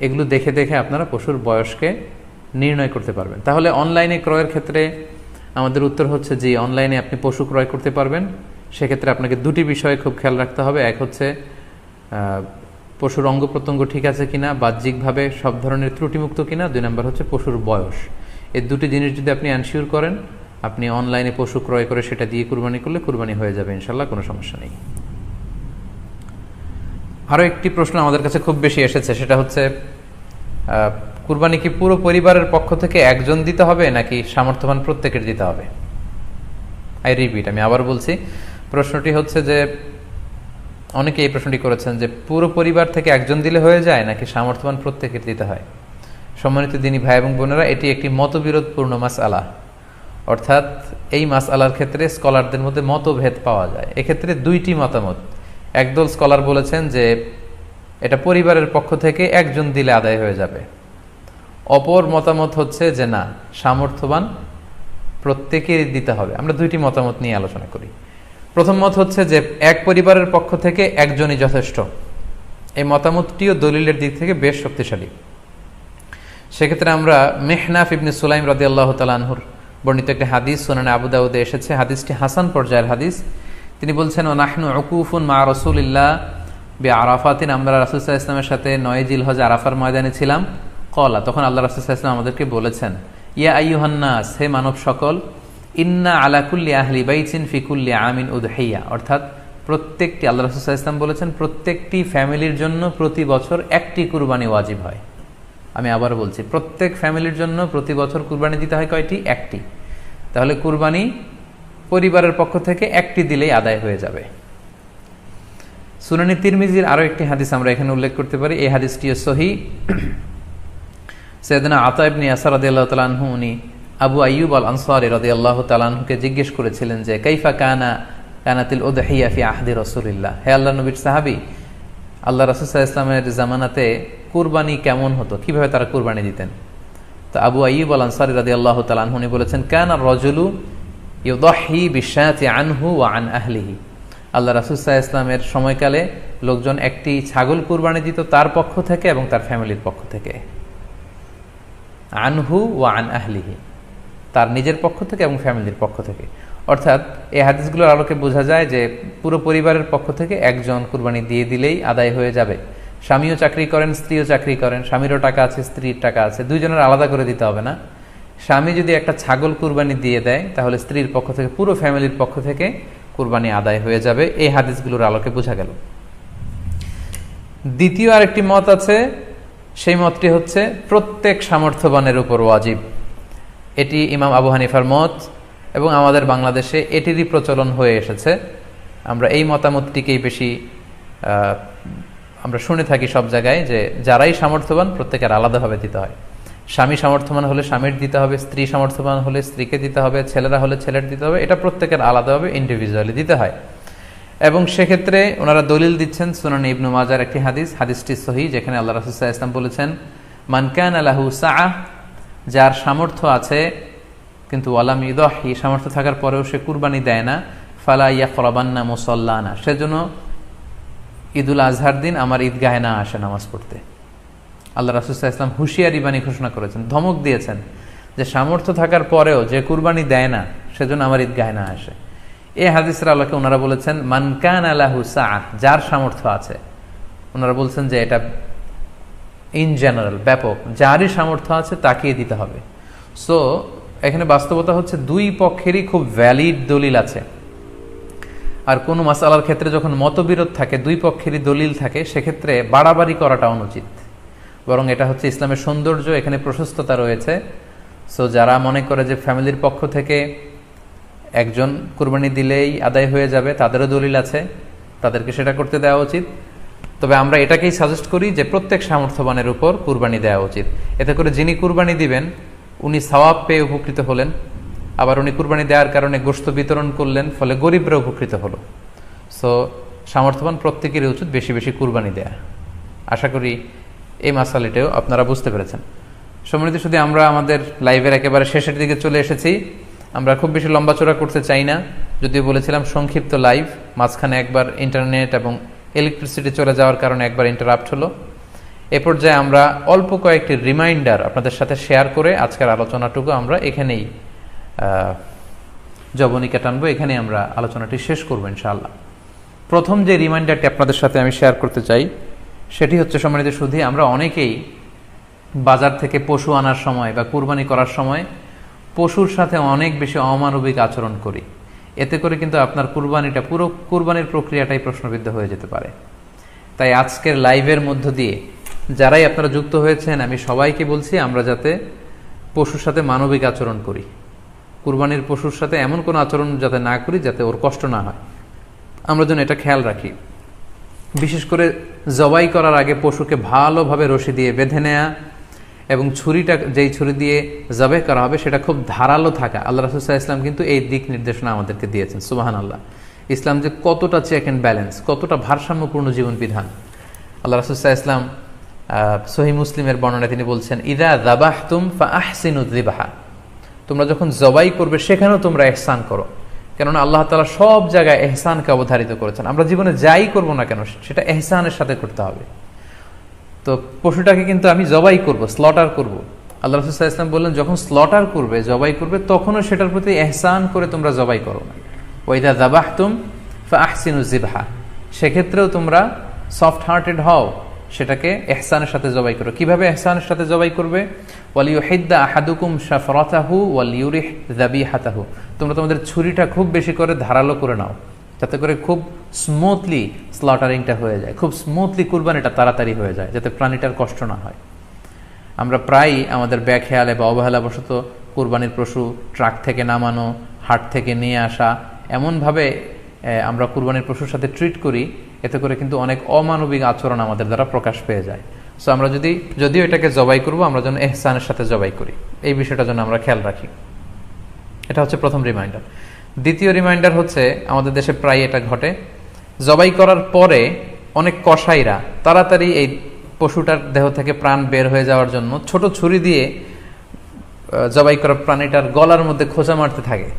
এগুলো দেখে দেখে আপনারা পশুর বয়সকে নির্ণয় করতে পারবেন। তাহলে অনলাইনে ক্রয়ের ক্ষেত্রে আমাদের উত্তর হচ্ছে যে অনলাইনে আপনি পশু ক্রয় করতে পারবেন। সেক্ষেত্রে আপনাকে 2টি বিষয়ে খুব খেয়াল রাখতে হবে। এক হচ্ছে পশুর অঙ্গ প্রত্যঙ্গ ঠিক আছে কিনা, বাহ্যিকভাবে সব ধরনের ত্রুটিমুক্ত কিনা। 2 নম্বর হচ্ছে পশুর বয়স। এই 2টি জিনিস যদি আপনি এনশিওর করেন, আপনি অনলাইনে পশু ক্রয় করে সেটা দিয়ে কুরবানি করলে কুরবানি হয়ে যাবে ইনশাল্লাহ, কোনো সমস্যা নেই। আরও একটি প্রশ্ন আমাদের কাছে খুব বেশি এসেছে, সেটা হচ্ছে কুরবানি কি পুরো পরিবারের পক্ষ থেকে একজন দিতে হবে নাকি সামর্থ্যবান প্রত্যেকের দিতে হবে? আই রিপিট, আমি আবার বলছি, প্রশ্নটি হচ্ছে যে অনেকে এই প্রশ্নটি করেছেন যে পুরো পরিবার থেকে একজন দিলে হয়ে যায় নাকি সামর্থ্যবান প্রত্যেকের দিতে হয়। সম্মানিত দিনী ভাই এবং বোনেরা, এটি একটি মতবিরোধপূর্ণ মাসআলা, অর্থাৎ এই মাসআলার ক্ষেত্রে স্কলারদের মধ্যে মতভেদ পাওয়া যায়। এক্ষেত্রে 2টি মতামত। একদল স্কলার বলেছেন যে এটা পরিবারের পক্ষ থেকে একজন দিলে আদায় হয়ে যাবে। অপর মতামত হচ্ছে যে না, সামর্থ্যবান প্রত্যেকেরই দিতে হবে। আমরা 2টি মতামত নিয়ে আলোচনা করি। প্রথম মত হচ্ছে যে এক পরিবারের পক্ষ থেকে একজনই যথেষ্ট। এই মতামতটিও দলিলের দিক থেকে বেশ শক্তিশালী। সেক্ষেত্রে আমরা মেহনাফ ইবনে সুলাইম রাদিয়াল্লাহু তাআলা আনহুর বর্ণিত একটি হাদিস সুনানে আবু দাউদে এসেছে, হাদিসটি হাসান পর্যায়ের হাদিস। তিনি বলছেন, ও নাহনু উকুফুন মা রাসূলিল্লাহ বিআরাফাতিন, আমরা রাসূল সাল্লাল্লাহু আলাইহি ওয়াসাল্লামের সাথে 9 জিলহজ আরাফার ময়দানে ছিলাম। কলা, তখন আল্লাহ রাসূল সাল্লাল্লাহু আলাইহি ওয়াসাল্লাম আমাদেরকে বলেছেন, ইয়া আইয়ুহান নাস, হে মানব সকল, ইন্না আলা কুল্লি আহলি বাইতিন ফি কুল্লি আমিন উদহিয়া, অর্থাৎ প্রত্যেকটি, আল্লাহ রাসূল সাল্লাল্লাহু আলাইহি ওয়াসাল্লাম বলেছেন, প্রত্যেকটি ফ্যামিলির জন্য প্রতি বছর একটি কুরবানি ওয়াজিব হয়। আমি আবার বলছি, প্রত্যেক ফ্যামিলির জন্য প্রতি বছর কুরবানি দিতে হয় কয়টি? একটি। তাহলে কুরবানি পরিবারের পক্ষ থেকে একটি দিলেই আদায় হয়ে যাবে। সুনানি তিরমিজির আরো একটি হাদিস আমরা এখানে উল্লেখ করতে পারি। এই হাদিসটিও সহিহ। সাইয়েদনা আতা ইবনে ইয়াসার রাদিয়াল্লাহু তাআলা আনহু, উনি আবু আইয়ুব আল আনসারী রাদিয়াল্লাহু তাআলা আনহুকে জিজ্ঞেস করেছিলেন যে কাইফা কানাতিল উদহিয়া ফি আহদি রাসূলিল্লাহ, হে আল্লাহর নবীর সাহাবী, আল্লাহ রাসূল সাল্লাল্লাহু আলাইহি ওয়াসাল্লামের জামানাতে কুরবানি কেমন হতো, কিভাবে তারা কুরবানি দিতেন? তো আবু আইয়ুব আল আনসারী রাদিয়াল্লাহু তাআলা আনহু উনি বলেছেন, কানা রাজুলু ইউদাহি বিশাতি আনহু ওয়া আন আহলিহি, আল্লাহ রাসূল সাল্লাল্লাহু আলাইহি ওয়াসাল্লামের সময়কালে লোকজন একটি ছাগল কুরবানি দিত তার পক্ষ থেকে এবং তার ফ্যামিলির পক্ষ থেকে। আনহু ওয়া আন আহলিহি, তার নিজের পক্ষ থেকে এবং ফ্যামিলির পক্ষ থেকে। অর্থাৎ এই হাদিসগুলোর আলোকে বোঝা যায় যে পুরো পরিবারের পক্ষ থেকে একজন কুরবানি দিয়ে দিলেই আদায় হয়ে যাবে। স্বামীও চাকরি করেন, স্ত্রীও চাকরি করেন, স্বামীরও টাকা আছে, স্ত্রীর টাকা আছে, দুইজনের আলাদা করে দিতে হবে না। স্বামী যদি একটা ছাগল কুরবানি দিয়ে দেয়, তাহলে স্ত্রীর পক্ষ থেকে, পুরো ফ্যামিলির পক্ষ থেকে কুরবানি আদায় হয়ে যাবে। এই হাদিসগুলোর আলোকে বোঝা গেল। দ্বিতীয় আরেকটি মত আছে, সেই মতটি হচ্ছে প্রত্যেক সামর্থ্যবানের উপর ওয়াজিব। এটি ইমাম আবু হানিফার মত এবং আমাদের বাংলাদেশে এটিরই প্রচলন হয়ে এসেছে। আমরা এই মতামতটিকেই বেশি আমরা শুনে থাকি সব জায়গায়, যে যারাই সামর্থ্যবান প্রত্যেকের আলাদাভাবে দিতে হয়। স্বামী সামর্থ্যবান হলে স্বামীর দিতে হবে, স্ত্রী সামর্থ্যবান হলে স্ত্রীকে দিতে হবে, ছেলেরা হলে ছেলের দিতে হবে। এটা প্রত্যেকের আলাদাভাবে ইন্ডিভিজুয়ালি দিতে হয়। এবং সেক্ষেত্রে ওনারা দলিল দিচ্ছেন সুনান ইবনে মাজার একটি হাদিস, হাদিসটি সহিহ, যেখানে আল্লাহ রাসূল সাল্লাল্লাহু আলাইহি ওয়াসাল্লাম বলেছেন, মান কানা লাহু সাআহ, যার সামর্থ্য আছে কিন্তু ওয়ালাম ইউদাহি, সামর্থ্য থাকার পরেও সে কুরবানি দেয় না, ফালা ইয়াকরাবান্না মুসাল্লানা, সেজন্য ঈদুল আজহার দিন আমার ঈদগাহে না আসে নামাজ পড়তে। আল্লাহ রাসূল সাল্লাল্লাহু আলাইহি ওয়াসাল্লাম হুঁশিয়ারি বাণী ঘোষণা করেছেন, ধমক দিয়েছেন যে সামর্থ্য থাকার পরেও যে কুরবানি দেয় না সেজন্য আমার ঈদগাহে না আসে। এই হাদিসের আলোকে ওনারা বলেছেন মান কানা লাহু সাআহ, যার সামর্থ্য আছে, ওনারা বলছেন যে এটা ইন জেনারেল, ব্যাপক, যারই সামর্থ্য আছে তাকিয়ে দিতে হবে। সো এখানে বাস্তবতা হচ্ছে দুই পক্ষেরই খুব ভ্যালিড দলিল আছে। আর কোনো মাসালার ক্ষেত্রে যখন মতবিরোধ থাকে, দুই পক্ষেরই দলিল থাকে, সেক্ষেত্রে বাড়াবাড়ি করাটা অনুচিত, বরং এটা হচ্ছে ইসলামের সৌন্দর্য, এখানে প্রশস্ততা রয়েছে। সো যারা মনে করে যে ফ্যামিলির পক্ষ থেকে একজন কুরবানি দিলেই আদায় হয়ে যাবে, তাদেরও দলিল আছে, তাদেরকে সেটা করতে দেওয়া উচিত। তবে আমরা এটাকেই সাজেস্ট করি যে প্রত্যেক সামর্থ্যবানের উপর কুরবানি দেওয়া উচিত। এতে করে যিনি কুরবানি দিবেন উনি সওয়াব পেয়ে উপকৃত হলেন, আবার উনি কুরবানি দেওয়ার কারণে গোশত বিতরণ করলেন, ফলে গরিবরা উপকৃত হলো। সো সামর্থ্যবান প্রত্যেকেরই উচিত বেশি বেশি কুরবানি দেয়া। আশা করি এই মাসালাটাও আপনারা বুঝতে পেরেছেন। সম্মানিত, শুধু আমরা আমাদের লাইভের একেবারে শেষের দিকে চলে এসেছি। আমরা খুব বেশি লম্বাচড়া করতে চাই না, যদিও বলেছিলাম সংক্ষিপ্ত লাইভ, মাঝখানে একবার ইন্টারনেট এবং ইলেকট্রিসিটি চলে যাওয়ার কারণে একবার ইন্টারাপ্ট হলো। এ পর্যায়ে আমরা অল্প কয়েকটি রিমাইন্ডার আপনাদের সাথে শেয়ার করে আজকের আলোচনাটুকু আমরা এখানেই জবনিকা টানবো, এখানে আমরা আলোচনাটি শেষ করবো ইনশাআল্লাহ। প্রথম যে রিমাইন্ডারটি আপনাদের সাথে আমি শেয়ার করতে চাই সেটি হচ্ছে, সম্মানিত সুধী, আমরা অনেকেই বাজার থেকে পশু আনার সময় বা কুরবানি করার সময় পশুর সাথে অনেক বেশি অমানবিক আচরণ করি। এতে করে কিন্তু আপনার কুরবানিটা, পুরো কুরবানির প্রক্রিয়াটাই প্রশ্নবিদ্ধ হয়ে যেতে পারে। তাই আজকের লাইভের মধ্য দিয়ে যারাই আপনারা যুক্ত হয়েছেন, আমি সবাইকে বলছি আমরা যাতে পশুর সাথে মানবিক আচরণ করি, কুরবানির পশুর সাথে এমন কোনো আচরণ যাতে না করি যাতে ওর কষ্ট না হয়, আমরা যেন এটা খেয়াল রাখি। বিশেষ করে জবাই করার আগে পশুকে ভালোভাবে রশি দিয়ে বেঁধে নেয়া এবং ছুরিটা, যেই ছুরি দিয়ে জবাই করা হবে সেটা খুব ধারালো থাকা। আল্লাহ রাসূল সাল্লাল্লাহু আলাইহি ওয়াসাল্লাম কিন্তু এই দিক নির্দেশনা আমাদেরকে দিয়েছেন। সুবহানাল্লাহ, ইসলাম যে কতটা চেক অ্যান্ড ব্যালেন্স, কতটা ভারসাম্যপূর্ণ জীবন বিধান। আল্লাহ রাসূল সাল্লাল্লাহু আলাইহি ওয়াসাল্লাম সহিহ মুসলিমের বর্ণনায় তিনি বলছেন, ইযা যাবাহতুম ফাআহসিনু যিবহা, তোমরা যখন জবাই করবে সেখানেও তোমরা ইহসান করো। কেননা আল্লাহ তাআলা সব জায়গায় ইহসানকে অবধারিত করেছেন। আমরা জীবনে যাই করব না কেন সেটা ইহসানের সাথে করতে হবে। তো পশুটাকে কিন্তু আমি জবাই করব, স্লটার করব, আল্লাহ রাসূল সাল্লাল্লাহু আলাইহি ওয়াসাল্লাম বললেন যখন স্লটার করবে, জবাই করবে, তখনও সেটার প্রতি ইহসান করে তোমরা জবাই করো না। ওয়া ইযা যাবাহতুম ফাআহসিনু যিবহা, সেক্ষেত্রেও তোমরা সফট হার্টেড হও, সেটাকে ইহসানের সাথে জবাই করো। কিভাবে ইহসানের সাথে জবাই করবে? ওয়ালিউহিদ্দা আহাদুকুম শাফরাতাহু ওয়ালিউরিহ যাবিহাতাহু, তোমরা তোমাদের ছুরিটা খুব বেশি করে ধারালো করে নাও, যাতে করে খুব স্মুথলি স্লটারিংটা হয়ে যায়, খুব স্মুথলি কুরবানিটা তাড়াতাড়ি হয়ে যায়, যাতে প্রাণীটার কষ্ট না হয়। আমরা প্রায়ই আমাদের ব্যাখেয়ালে বা অবহেলাবশত কুরবানির পশু ট্রাক থেকে নামানো, হাট থেকে নিয়ে আসা, এমনভাবে আমরা কুরবানির পশুর সাথে ট্রিট করি, এতে করে কিন্তু অনেক অমানবিক আচরণ আমাদের দ্বারা প্রকাশ পেয়ে যায়। সো আমরা যদিও এটাকে জবাই করব, আমরা যেন ইহসানের সাথে জবাই করি, এই বিষয়টা যেন আমরা খেয়াল রাখি। এটা হচ্ছে প্রথম রিমাইন্ডার। দ্বিতীয় রিমাইন্ডার হচ্ছে, আমাদের দেশে প্রায় এটা ঘটে, জবাই করার পরে অনেক কসাইরা তাড়াতাড়ি এই পশুটার দেহ থেকে প্রাণ বের হয়ে যাওয়ার জন্য ছোট ছুরি দিয়ে জবাই করা প্রাণীটার গলার মধ্যে খোঁচা মারতে থাকে,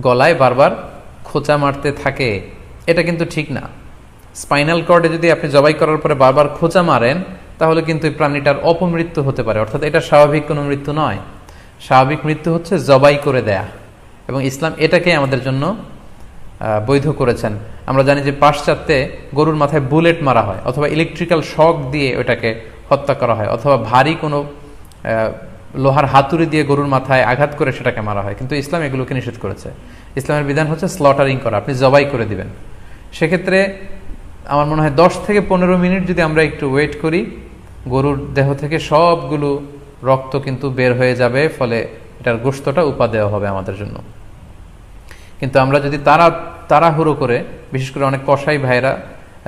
গলায় বারবার খোঁচা মারতে থাকে। এটা কিন্তু ঠিক না। স্পাইনাল কর্ডে যদি আপনি জবাই করার পরে বারবার খোঁচা মারেন, তাহলে কিন্তু এই প্রাণীটার অপমৃত্যু হতে পারে, অর্থাৎ এটা স্বাভাবিক কোনো মৃত্যু নয়। স্বাভাবিক মৃত্যু হচ্ছে জবাই করে দেয়া, এবং ইসলাম এটাকে আমাদের জন্য বৈধ করেছেন। আমরা জানি যে পাশ্চাত্যে গরুর মাথায় বুলেট মারা হয়, অথবা ইলেকট্রিক্যাল শক দিয়ে ওটাকে হত্যা করা হয়, অথবা ভারী কোনো লোহার হাতুড়ি দিয়ে গরুর মাথায় আঘাত করে সেটাকে মারা হয়। কিন্তু ইসলাম এগুলোকে নিষেধ করেছে। ইসলামের বিধান হচ্ছে স্লটারিং করা, আপনি জবাই করে দিবেন। সেক্ষেত্রে আমার মনে হয় 10 থেকে 15 মিনিট যদি আমরা একটু ওয়েট করি, গরুর দেহ থেকে সবগুলো রক্ত কিন্তু বের হয়ে যাবে, ফলে এটার গোশতটা উপাদেয় হবে আমাদের জন্য। কিন্তু আমরা যদি তাড়াহুড়ো করে, বিশেষ করে অনেক কসাই ভাইরা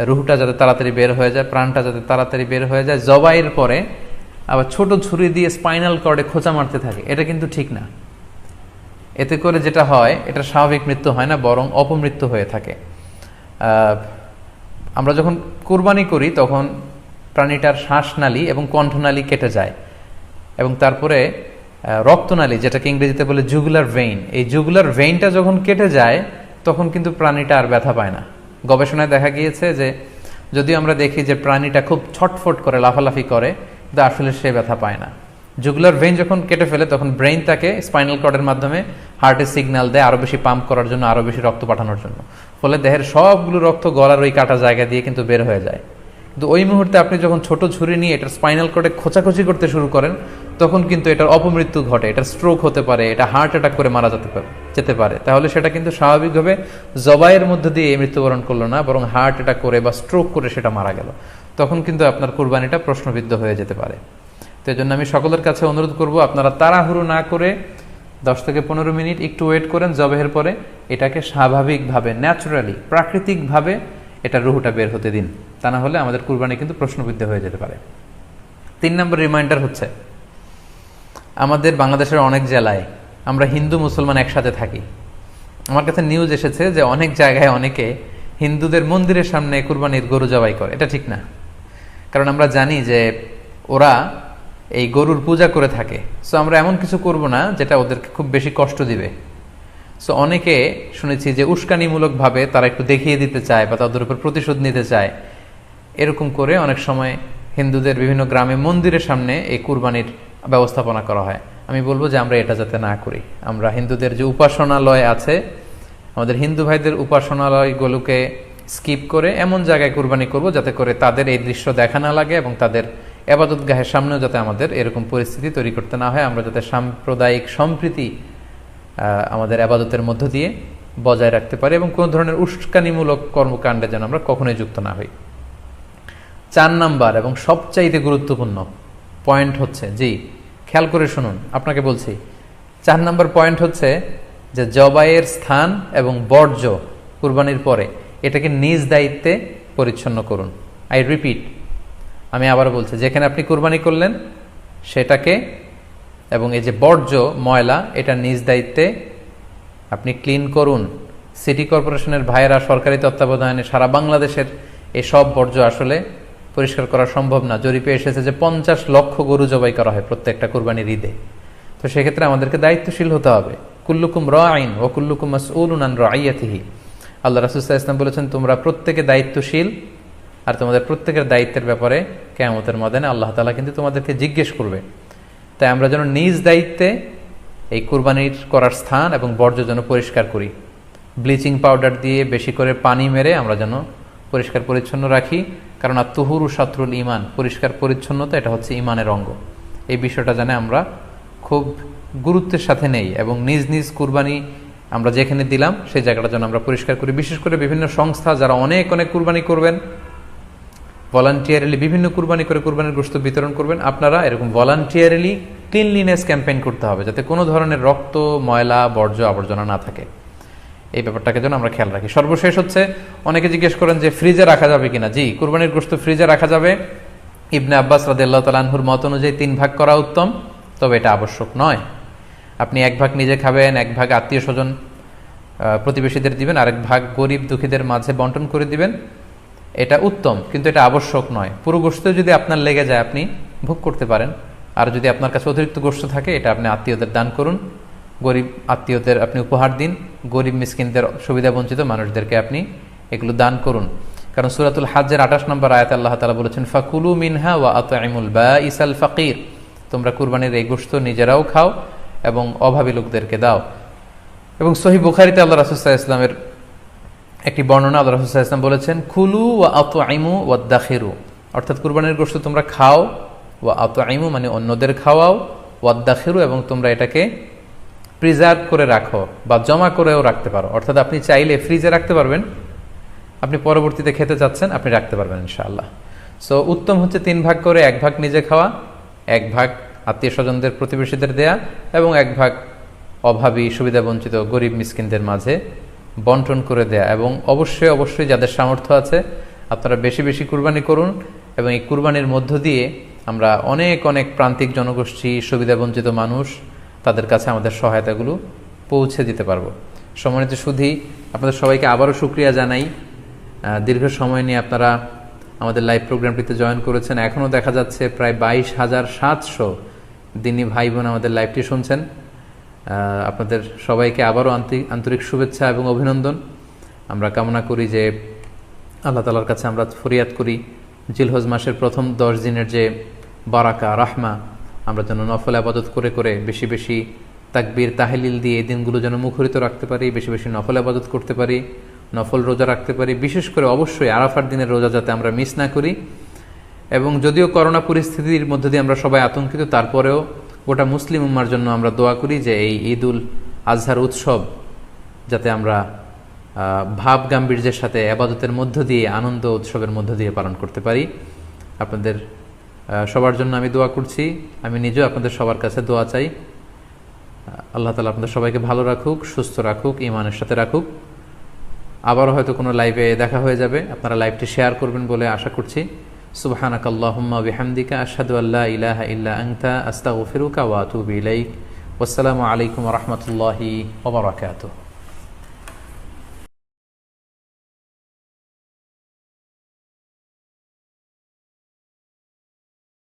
রুহটা যাতে তাড়াতাড়ি বের হয়ে যায়, প্রাণটা যাতে তাড়াতাড়ি বের হয়ে যায়, জবাইয়ের পরে আবার ছোট ছুরি দিয়ে স্পাইনাল কর্ডে খোঁচা মারতে থাকে, এটা কিন্তু ঠিক না। এতে করে যেটা হয়, এটা স্বাভাবিক মৃত্যু হয় না, বরং অপমৃত্যু হয়ে থাকে। আমরা যখন কুরবানি করি তখন প্রাণীটার শ্বাসনালী এবং কণ্ঠনালী কেটে যায়, এবং তারপরে রক্তনালী, যেটাকে ইংরেজিতে বলে জুগুলার ভেইন, এই জুগুলার ভেইনটা যখন কেটে যায় তখন কিন্তু প্রাণীটা আর ব্যথা পায় না। গবেষণায় দেখা গিয়েছে যে যদিও আমরা দেখি যে প্রাণীটা খুব ছটফট করে, লাফালাফি করে, কিন্তু আসলে সে ব্যথা পায় না। জুগুলার ভেইন যখন কেটে ফেলে তখন ব্রেইন তাকে স্পাইনাল কর্ডের মাধ্যমে হার্টে সিগন্যাল দেয় আরো বেশি পাম্প করার জন্য, আরো বেশি রক্ত পাঠানোর জন্য। ফলে দেহের সবগুলো রক্ত গলার ওই কাটা জায়গা দিয়ে কিন্তু বের হয়ে যায়। কিন্তু ওই মুহূর্তে আপনি যখন ছোট ছুরি নিয়ে এটার স্পাইনাল কর্ডে খোঁচাখুচি করতে শুরু করেন তখন কিন্তু এটার অপমৃত্যু ঘটে, এটার স্ট্রোক হতে পারে, এটা হার্ট অ্যাটাক করে মারা যেতে পারে। তাহলে সেটা কিন্তু স্বাভাবিকভাবে জবাইয়ের মধ্যে দিয়ে মৃত্যুবরণ করলো না, বরং হার্ট অ্যাটাক করে বা স্ট্রোক করে সেটা মারা গেল। তখন কিন্তু আপনার কুরবানিটা প্রশ্নবিদ্ধ হয়ে যেতে পারে। তো এই জন্য আমি সকলের কাছে অনুরোধ করব, আপনারা তাড়াহুড়ো না করে 10 থেকে 15 মিনিট একটু ওয়েট করেন জবাহের পরে, এটাকে স্বাভাবিকভাবে, ন্যাচুরালি, প্রাকৃতিকভাবে এটার রুহুটা বের হতে দিন। তা না হলে আমাদের কুরবানি কিন্তু প্রশ্নবিদ্ধ হয়ে যেতে পারে। 3 নম্বর রিমাইন্ডার হচ্ছে, আমাদের বাংলাদেশের অনেক জেলায় আমরা হিন্দু মুসলমান একসাথে থাকি। আমার কাছে নিউজ এসেছে যে অনেক জায়গায় অনেকে হিন্দুদের মন্দিরের সামনে কুরবানির গরু জবাই করে। এটা ঠিক না, কারণ আমরা জানি যে ওরা এই গরুর পূজা করে থাকে। সো আমরা এমন কিছু করব না যেটা ওদেরকে খুব বেশি কষ্ট দিবে। সো অনেকে শুনেছি যে উস্কানিমূলকভাবে তারা একটু দেখিয়ে দিতে চায় বা তাদের উপর প্রতিশোধ নিতে চায়। এরকম করে অনেক সময় হিন্দুদের বিভিন্ন গ্রামে মন্দিরের সামনে এই কুরবানির ব্যবস্থাপনা করা হয়। আমি বলবো যে আমরা এটা যাতে না করি। আমরা হিন্দুদের যে উপাসনালয় আছে, আমাদের হিন্দু ভাইদের উপাসনালয়গুলোকে স্কিপ করে এমন জায়গায় কুরবানি করব যাতে করে তাদের এই দৃশ্য দেখা না লাগে এবং তাদের এবাদতগাহের সামনেও যাতে আমাদের এরকম পরিস্থিতি তৈরি করতে না হয়। আমরা যাতে সাম্প্রদায়িক সম্প্রীতি আমাদের আবাদতের মধ্য দিয়ে বজায় রাখতে পারি এবং কোনো ধরনের উস্কানিমূলক কর্মকাণ্ডে যেন আমরা কখনোই যুক্ত না হই। 4 নাম্বার এবং সবচাইতে গুরুত্বপূর্ণ পয়েন্ট হচ্ছে, জি খেয়াল করে শুনুন, আপনাকে বলছি, 4 নাম্বার পয়েন্ট হচ্ছে যে জবাইয়ের স্থান এবং বর্জ্য কুরবানির পরে এটাকে নিজ দায়িত্বে পরিচ্ছন্ন করুন। আই রিপিট, আমি আবার বলছি, যেখানে আপনি কুরবানি করলেন সেটাকে এবং এই যে বর্জ্য ময়লা, এটা নিজ দায়িত্বে আপনি ক্লিন করুন। সিটি কর্পোরেশনের ভাইয়েরা সরকারি তত্ত্বাবধানে সারা বাংলাদেশের এই সব বর্জ্য আসলে পরিষ্কার করা সম্ভব না। জরিপে এসেছে যে 50 লক্ষ গরু জবাই করা হয় প্রত্যেকটা কুরবানির ঈদে। তো সেক্ষেত্রে আমাদেরকে দায়িত্বশীল হতে হবে। কুল্লুকুম রাঈন ওয়া কুল্লুকুম মাসউলুন আন রাইয়াতিহি। আল্লাহ রাসূল সাল্লাল্লাহু আলাইহি ওয়াসাল্লাম বলেছেন, তোমরা প্রত্যেকে দায়িত্বশীল আর তোমাদের প্রত্যেকের দায়িত্বের ব্যাপারে কিয়ামতের ময়দানে আল্লাহ তাআলা কিন্তু তোমাদেরকে জিজ্ঞেস করবে। তাই আমরা যেন নিজ দায়িত্বে এই কুরবানির করার স্থান এবং বর্জ্য যেন পরিষ্কার করি। ব্লিচিং পাউডার দিয়ে বেশি করে পানি মেরে আমরা যেন পরিষ্কার পরিচ্ছন্ন রাখি, কারণ আত-তুহুরু শাতরুল ঈমান, পরিষ্কার পরিচ্ছন্নতা এটা হচ্ছে ঈমানের অঙ্গ। এই বিষয়টা জানে আমরা খুব গুরুত্বের সাথে নেই এবং নিজ নিজ কুরবানি আমরা যেখানে দিলাম সেই জায়গাটা যেন আমরা পরিষ্কার করি। বিশেষ করে বিভিন্ন সংস্থা যারা অনেক অনেক কুরবানি করবেন, ভলান্টিয়ারলি বিভিন্ন কুরবানি করে কুরবানির গোশত বিতরণ করবেন, আপনারা এরকম ভলান্টিয়ারলি ক্লিনলিনেস ক্যাম্পেইন করতে হবে যাতে কোনো ধরনের রক্ত, ময়লা, বর্জ্য, আবর্জনা না থাকে। এই ব্যাপারটাকে যেন আমরা খেয়াল রাখি। সর্বশেষ হচ্ছে, অনেকে জিজ্ঞেস করেন যে ফ্রিজে রাখা যাবে কিনা। জি, কুরবানির গোশত ফ্রিজে রাখা যাবে। ইবনে আব্বাস রাদিয়াল্লাহু তাআলা আনহুর মত অনুযায়ী 3 ভাগ করা উত্তম, তবে এটা আবশ্যক নয়। আপনি 1 ভাগ নিজে খাবেন, 1 ভাগ আত্মীয় স্বজন প্রতিবেশীদের দিবেন, আরেক ভাগ গরিব দুঃখীদের মাঝে বন্টন করে দিবেন, এটা উত্তম, কিন্তু এটা আবশ্যক নয়। পুরো গোশত যদি আপনার লেগে যায় আপনি ভোগ করতে পারেন, আর যদি আপনার কাছে অতিরিক্ত গোশত থাকে এটা আপনি আত্মীয়দের দান করুন, গরিব আত্মীয়দের আপনি উপহার দিন, গরিব মিসকিনদের, সুবিধা বঞ্চিত মানুষদেরকে আপনি এগুলো দান করুন। কারণ সূরাতুল হাজ্জের 28 নম্বর আয়াতে আল্লাহ তাআলা বলেছেন, ফাকুলু মিনহা ওয়া আতঈমুল বাঈসাল ফাকির, তোমরা কুরবানির এই গোশত নিজেরাও খাও এবং অভাবী লোকদেরকে দাও। এবং সহিহ বুখারীতে আল্লাহ রাসূল সাল্লাল্লাহু আলাইহি ওয়াসাল্লামের একটি বর্ণনা, আল্লাহ রাসূল সাল্লাল্লাহু আলাইহি ওয়াসাল্লাম বলেছেন, কুলু ওয়া আতঈমু ওয়াদাখিরু, অর্থাৎ কুরবানির গোশত তোমরা খাও, ওয়া আতঈমু মানে অন্যদের খাওয়াও, ওয়াদাখিরু এবং তোমরা এটাকে প্রিজার্ভ করে রাখো বা জমা করেও রাখতে পারো। অর্থাৎ আপনি চাইলে ফ্রিজে রাখতে পারবেন, আপনি পরবর্তীতে খেতে চাচ্ছেন আপনি রাখতে পারবেন ইনশাআল্লাহ। সো উত্তম হচ্ছে 3 ভাগ করে 1 ভাগ নিজে খাওয়া, 1 ভাগ আত্মীয় স্বজনদের, প্রতিবেশীদের দেয়া এবং 1 ভাগ অভাবী, সুবিধা বঞ্চিত, গরিব মিসকিনদের মাঝে বন্টন করে দেয়া। এবং অবশ্যই অবশ্যই যাদের সামর্থ্য আছে আপনারা বেশি বেশি কুরবানি করুন এবং এই কুরবানির মধ্য দিয়ে আমরা অনেক অনেক প্রান্তিক জনগোষ্ঠী, সুবিধা বঞ্চিত মানুষ, তাদের কাছে আমাদের সহায়তাগুলো পৌঁছে দিতে পারবো। সম্মানিত সুধী, আপনাদের সবাইকে আবারও শুকরিয়া জানাই। দীর্ঘ সময় নিয়ে আপনারা আমাদের লাইভ প্রোগ্রামটিতে জয়েন করেছেন। এখনও দেখা যাচ্ছে প্রায় 22,700 দিনী ভাই বোন আমাদের লাইভটি শুনছেন, আপনাদের সবাইকে আবারও আন্তরিক শুভেচ্ছা এবং অভিনন্দন। আমরা কামনা করি যে আল্লাহ তাআলার কাছে আমরা ফরিয়াদ করি জিলহজ মাসের প্রথম 10 দিনের যে বারাকা রাহমা, আমরা যেন নফল আবাদত করে করে বেশি বেশি তাকবীর তাহলিল দিয়ে এই দিনগুলো যেন মুখরিত রাখতে পারি, বেশি বেশি নফল আবাদত করতে পারি, নফল রোজা রাখতে পারি। বিশেষ করে অবশ্যই আরাফার দিনের রোজা যাতে আমরা মিস না করি। এবং যদিও করোনা পরিস্থিতির মধ্যে দিয়ে আমরা সবাই আতঙ্কিত, তারপরেও গোটা মুসলিম উম্মার জন্য আমরা দোয়া করি যে এই ঈদ উল আজহার উৎসব যাতে আমরা ভাব গাম্ভীর্যের সাথে আবাদতের মধ্য দিয়ে, আনন্দ উৎসবের মধ্য দিয়ে পালন করতে পারি। আপনাদের সবার জন্য আমি দোয়া করছি, আমি নিজেও আপনাদের সবার কাছে দোয়া চাই। আল্লাহ তাআলা আপনাদের সবাইকে ভালো রাখুক, সুস্থ রাখুক, ঈমানের সাথে রাখুক। আবারও হয়তো কোনো লাইভে দেখা হয়ে যাবে, আপনারা লাইভটি শেয়ার করবেন বলে আশা করছি। সুবহানাকাল্লাহুম্মা বিহামদিকা আশহাদু আল্লা ইলাহা ইল্লা আনতা আস্তাগফিরুকা ওয়া আতুবু ইলাইক। ওয়াসসালামু আলাইকুম ওয়া রাহমাতুল্লাহি ওয়া বারাকাতুহু।